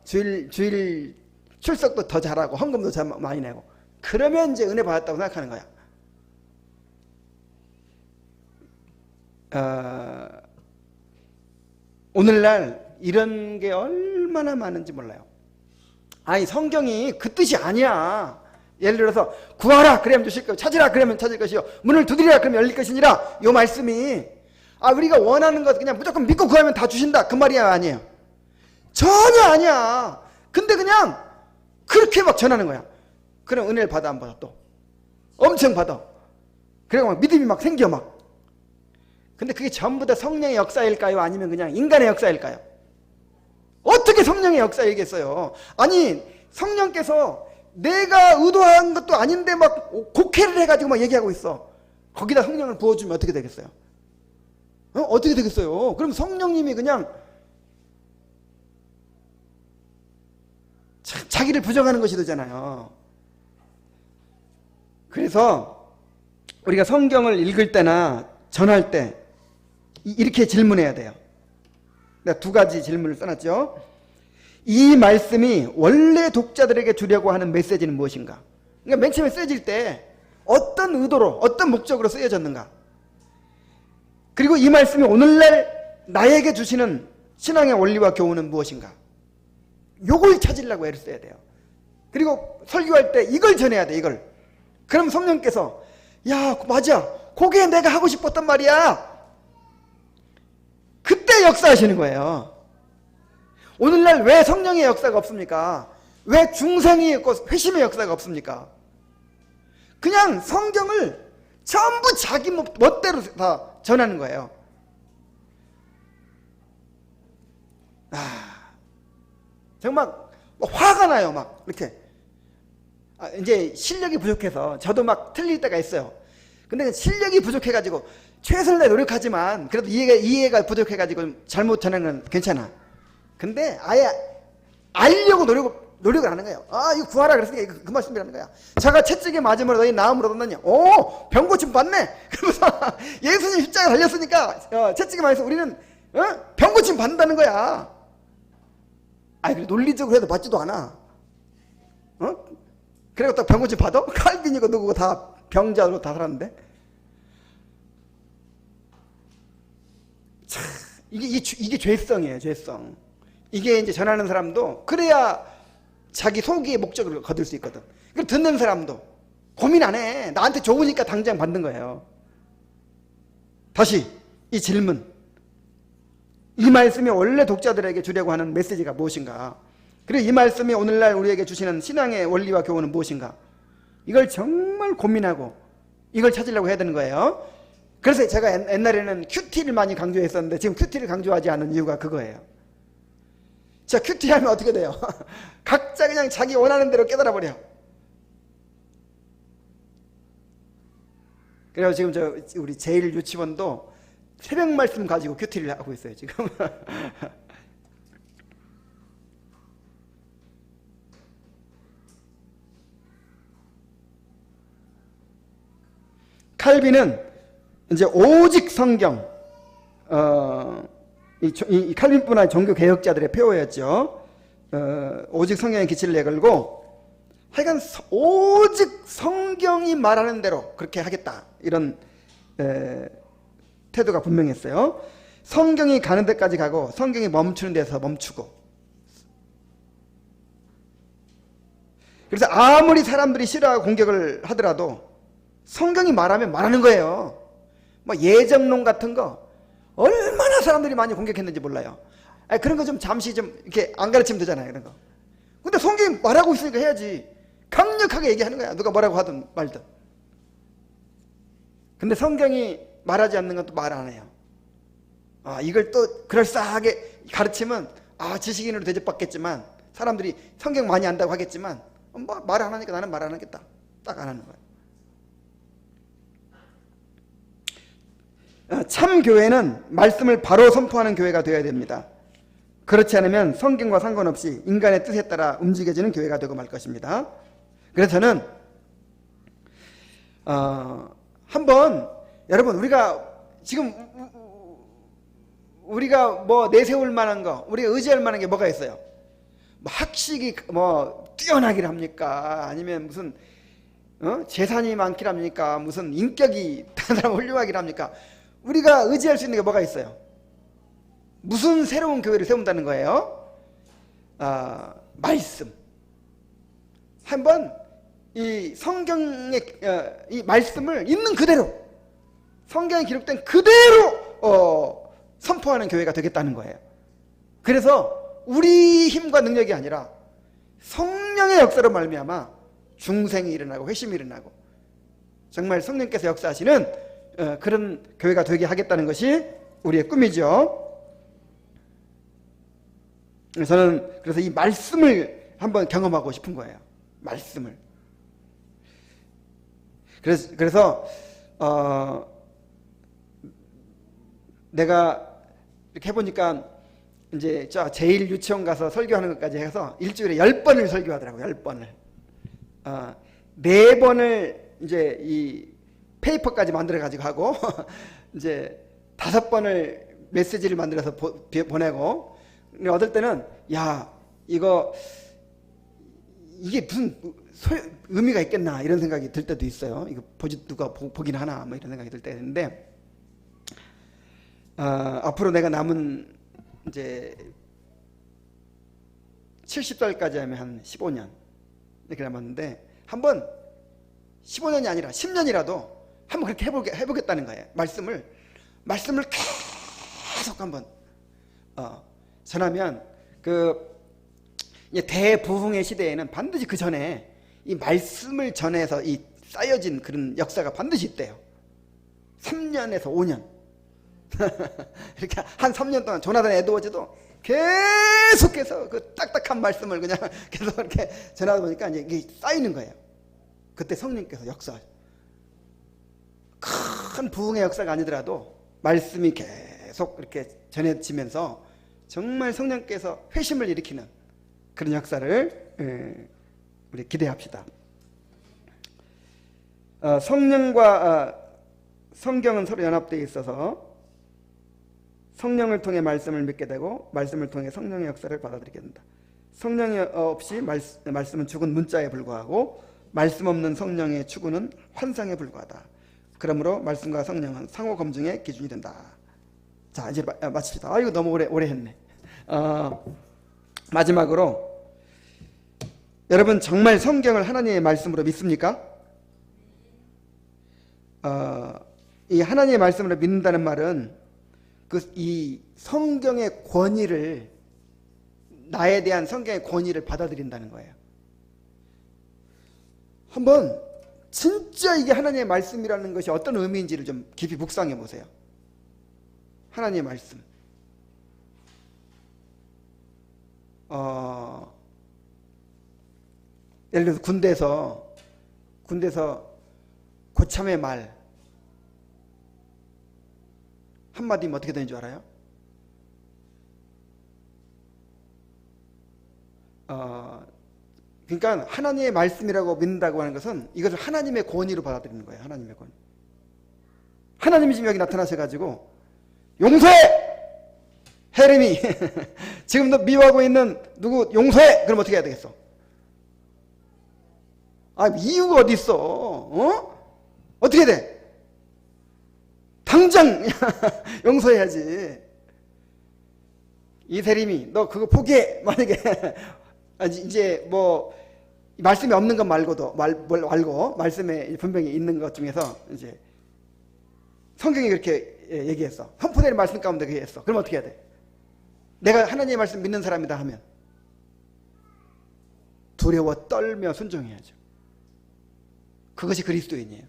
주일 출석도 더 잘하고 헌금도 더 많이 내고. 그러면 이제 은혜 받았다고 생각하는 거야. 오늘날 이런 게 얼마나 많은지 몰라요. 아니, 성경이 그 뜻이 아니야. 예를 들어서 구하라 그러면 주실 것이요, 찾으라 그러면 찾을 것이요, 문을 두드리라 그러면 열릴 것이니라. 이 말씀이 우리가 원하는 것 그냥 무조건 믿고 구하면 다 주신다 그 말이야, 아니에요? 전혀 아니야. 근데 그냥 그렇게 막 전하는 거야. 그럼 은혜를 받아 안 받아? 또 엄청 받아. 그래서 막 믿음이 막 생겨 막. 근데 그게 전부 다 성령의 역사일까요? 아니면 그냥 인간의 역사일까요? 어떻게 성령의 역사이겠어요? 아니, 성령께서 내가 의도한 것도 아닌데 막 곡해를 해가지고 막 얘기하고 있어. 거기다 성령을 부어주면 어떻게 되겠어요? 어떻게 되겠어요? 그럼 성령님이 그냥 자기를 부정하는 것이 되잖아요. 그래서 우리가 성경을 읽을 때나 전할 때 이렇게 질문해야 돼요. 내가 두 가지 질문을 써놨죠. 이 말씀이 원래 독자들에게 주려고 하는 메시지는 무엇인가? 그러니까 맨 처음에 쓰여질 때 어떤 의도로, 어떤 목적으로 쓰여졌는가? 그리고 이 말씀이 오늘날 나에게 주시는 신앙의 원리와 교훈은 무엇인가? 요걸 찾으려고 애를 써야 돼요. 그리고 설교할 때 이걸 전해야 돼, 이걸. 그럼 성령께서 야, 맞아, 그게 내가 하고 싶었단 말이야. 그때 역사하시는 거예요. 오늘날 왜 성령의 역사가 없습니까? 왜 중생이 있고 회심의 역사가 없습니까? 그냥 성경을 전부 자기 멋대로 다 전하는 거예요. 정말 화가 나요, 막 이렇게. 이제 실력이 부족해서 저도 막 틀릴 때가 있어요. 근데 실력이 부족해가지고 최선을 다해 노력하지만 그래도 이해가 부족해가지고 잘못 전하는 건 괜찮아. 근데 아예 알려고 노력을 하는 거예요. 이거 구하라 그랬으니까 그 말씀이라는 거야. 자가 채찍에 맞음으로 너희 나음으로 얻느냐. 병 고침 받네. 그러면서 예수님 십자가에 달렸으니까 채찍에 맞아서 우리는 병 고침 받는다는 거야. 논리적으로 해도 받지도 않아. 그리고 또 병 고침 받아? 칼빈이고 누구고 다 병자로 다 살았는데. 참, 이게 죄성이에요, 죄성. 이게 이제 전하는 사람도 그래야 자기 소기의 목적을 거둘 수 있거든. 그리고 듣는 사람도 고민 안 해. 나한테 좋으니까 당장 받는 거예요. 다시 이 질문. 이 말씀이 원래 독자들에게 주려고 하는 메시지가 무엇인가? 그리고 이 말씀이 오늘날 우리에게 주시는 신앙의 원리와 교훈은 무엇인가? 이걸 정말 고민하고 이걸 찾으려고 해야 되는 거예요. 그래서 제가 옛날에는 큐티를 많이 강조했었는데 지금 큐티를 강조하지 않는 이유가 그거예요. 자, 큐티 하면 어떻게 돼요? 각자 그냥 자기 원하는 대로 깨달아 버려. 그래서 지금 우리 제일 유치원도 새벽 말씀 가지고 큐티를 하고 있어요, 지금. 칼빈은 이제 오직 성경, 이 칼빈뿐 아니라 종교 개혁자들의 표어였죠. 오직 성경의 기치를 내걸고 하여간 오직 성경이 말하는 대로 그렇게 하겠다, 이런 태도가 분명했어요. 성경이 가는 데까지 가고 성경이 멈추는 데서 멈추고. 그래서 아무리 사람들이 싫어하고 공격을 하더라도 성경이 말하면 말하는 거예요. 뭐 예정론 같은 거 얼마나 사람들이 많이 공격했는지 몰라요. 그런 거 좀 잠시 좀 이렇게 안 가르치면 되잖아요, 그런 거. 근데 성경이 말하고 있으니까 해야지. 강력하게 얘기하는 거야, 누가 뭐라고 하든 말든. 근데 성경이 말하지 않는 건 또 말 안 해요. 이걸 또 그럴싸하게 가르치면 지식인으로 대접받겠지만, 사람들이 성경 많이 안다고 하겠지만, 뭐 말 안 하니까 나는 말 안 하겠다, 딱 안 하는 거예요. 참 교회는 말씀을 바로 선포하는 교회가 되어야 됩니다. 그렇지 않으면 성경과 상관없이 인간의 뜻에 따라 움직여지는 교회가 되고 말 것입니다. 그래서 저는 한번 여러분, 우리가 지금 우리가 뭐 내세울 만한 거, 우리가 의지할 만한 게 뭐가 있어요? 뭐 학식이 뭐 뛰어나길 합니까? 아니면 무슨 재산이 많길 합니까? 무슨 인격이 다른 사람 훌륭하길 합니까? 우리가 의지할 수 있는 게 뭐가 있어요? 무슨 새로운 교회를 세운다는 거예요? 말씀. 한번 이 성경의 이 말씀을 있는 그대로, 성경에 기록된 그대로 선포하는 교회가 되겠다는 거예요. 그래서 우리 힘과 능력이 아니라 성령의 역사로 말미암아 중생이 일어나고 회심이 일어나고 정말 성령께서 역사하시는 그런 교회가 되게 하겠다는 것이 우리의 꿈이죠. 저는 그래서 이 말씀을 한번 경험하고 싶은 거예요. 말씀을. 그래서 내가 이렇게 해보니까 이제 제일 유치원 가서 설교하는 것까지 해서 일주일에 10번을 설교하더라고요. 10번을. 4번을 이제 이 페이퍼까지 만들어 가지고 하고 이제 5번을 메시지를 만들어서 보내고. 어떨 때는 이게 무슨 의미가 있겠나 이런 생각이 들 때도 있어요. 이거 누가 보긴 하나 뭐 이런 생각이 들 때가 있는데, 앞으로 내가 남은 이제 70살까지 하면 한 15년 이렇게 남았는데, 한번 15년이 아니라 10년이라도 한번 그렇게 해보겠다는 거예요. 말씀을 계속 한번 전하면, 대부흥의 시대에는 반드시 그 전에 이 말씀을 전해서 이 쌓여진 그런 역사가 반드시 있대요. 3년에서 5년. 이렇게 한 3년 동안 조나단 에드워즈도 계속해서 그 딱딱한 말씀을 그냥 계속 이렇게 전하다 보니까 이게 쌓이는 거예요. 그때 성령께서 역사. 큰 부흥의 역사가 아니더라도 말씀이 계속 이렇게 전해지면서 정말 성령께서 회심을 일으키는 그런 역사를 우리 기대합시다. 성령과 성경은 서로 연합되어 있어서 성령을 통해 말씀을 믿게 되고 말씀을 통해 성령의 역사를 받아들이게 된다. 성령이 없이 말씀은 죽은 문자에 불과하고 말씀 없는 성령의 추구는 환상에 불과하다. 그러므로 말씀과 성령은 상호 검증의 기준이 된다. 자, 이제 마칩시다. 이거 너무 오래 했네. 마지막으로, 여러분 정말 성경을 하나님의 말씀으로 믿습니까? 이 하나님의 말씀으로 믿는다는 말은 이 성경의 권위를, 나에 대한 성경의 권위를 받아들인다는 거예요. 한번 진짜 이게 하나님의 말씀이라는 것이 어떤 의미인지를 좀 깊이 묵상해 보세요. 하나님의 말씀. 예를 들어서 군대에서 고참의 말 한마디면 어떻게 되는 줄 알아요? 그러니까 하나님의 말씀이라고 믿는다고 하는 것은 이것을 하나님의 권위로 받아들이는 거예요. 하나님의 권위. 하나님이 지금 여기 나타나셔가지고 용서해! 헤르미 지금 너 미워하고 있는 누구 용서해. 그럼 어떻게 해야 되겠어? 아, 이유가 어디 있어? 어? 어떻게 돼? 당장 용서해야지. 이세림이 너 그거 포기해. 만약에 이제 뭐 말씀이 없는 것 말고도 말고 말씀에 분명히 있는 것 중에서 이제 성경이 그렇게 얘기했어. 선포되는 말씀 가운데 그렇게 했어. 그럼 어떻게 해야 돼? 내가 하나님의 말씀 믿는 사람이다 하면 두려워 떨며 순종해야죠. 그것이 그리스도인이에요.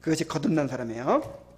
그것이 거듭난 사람이에요.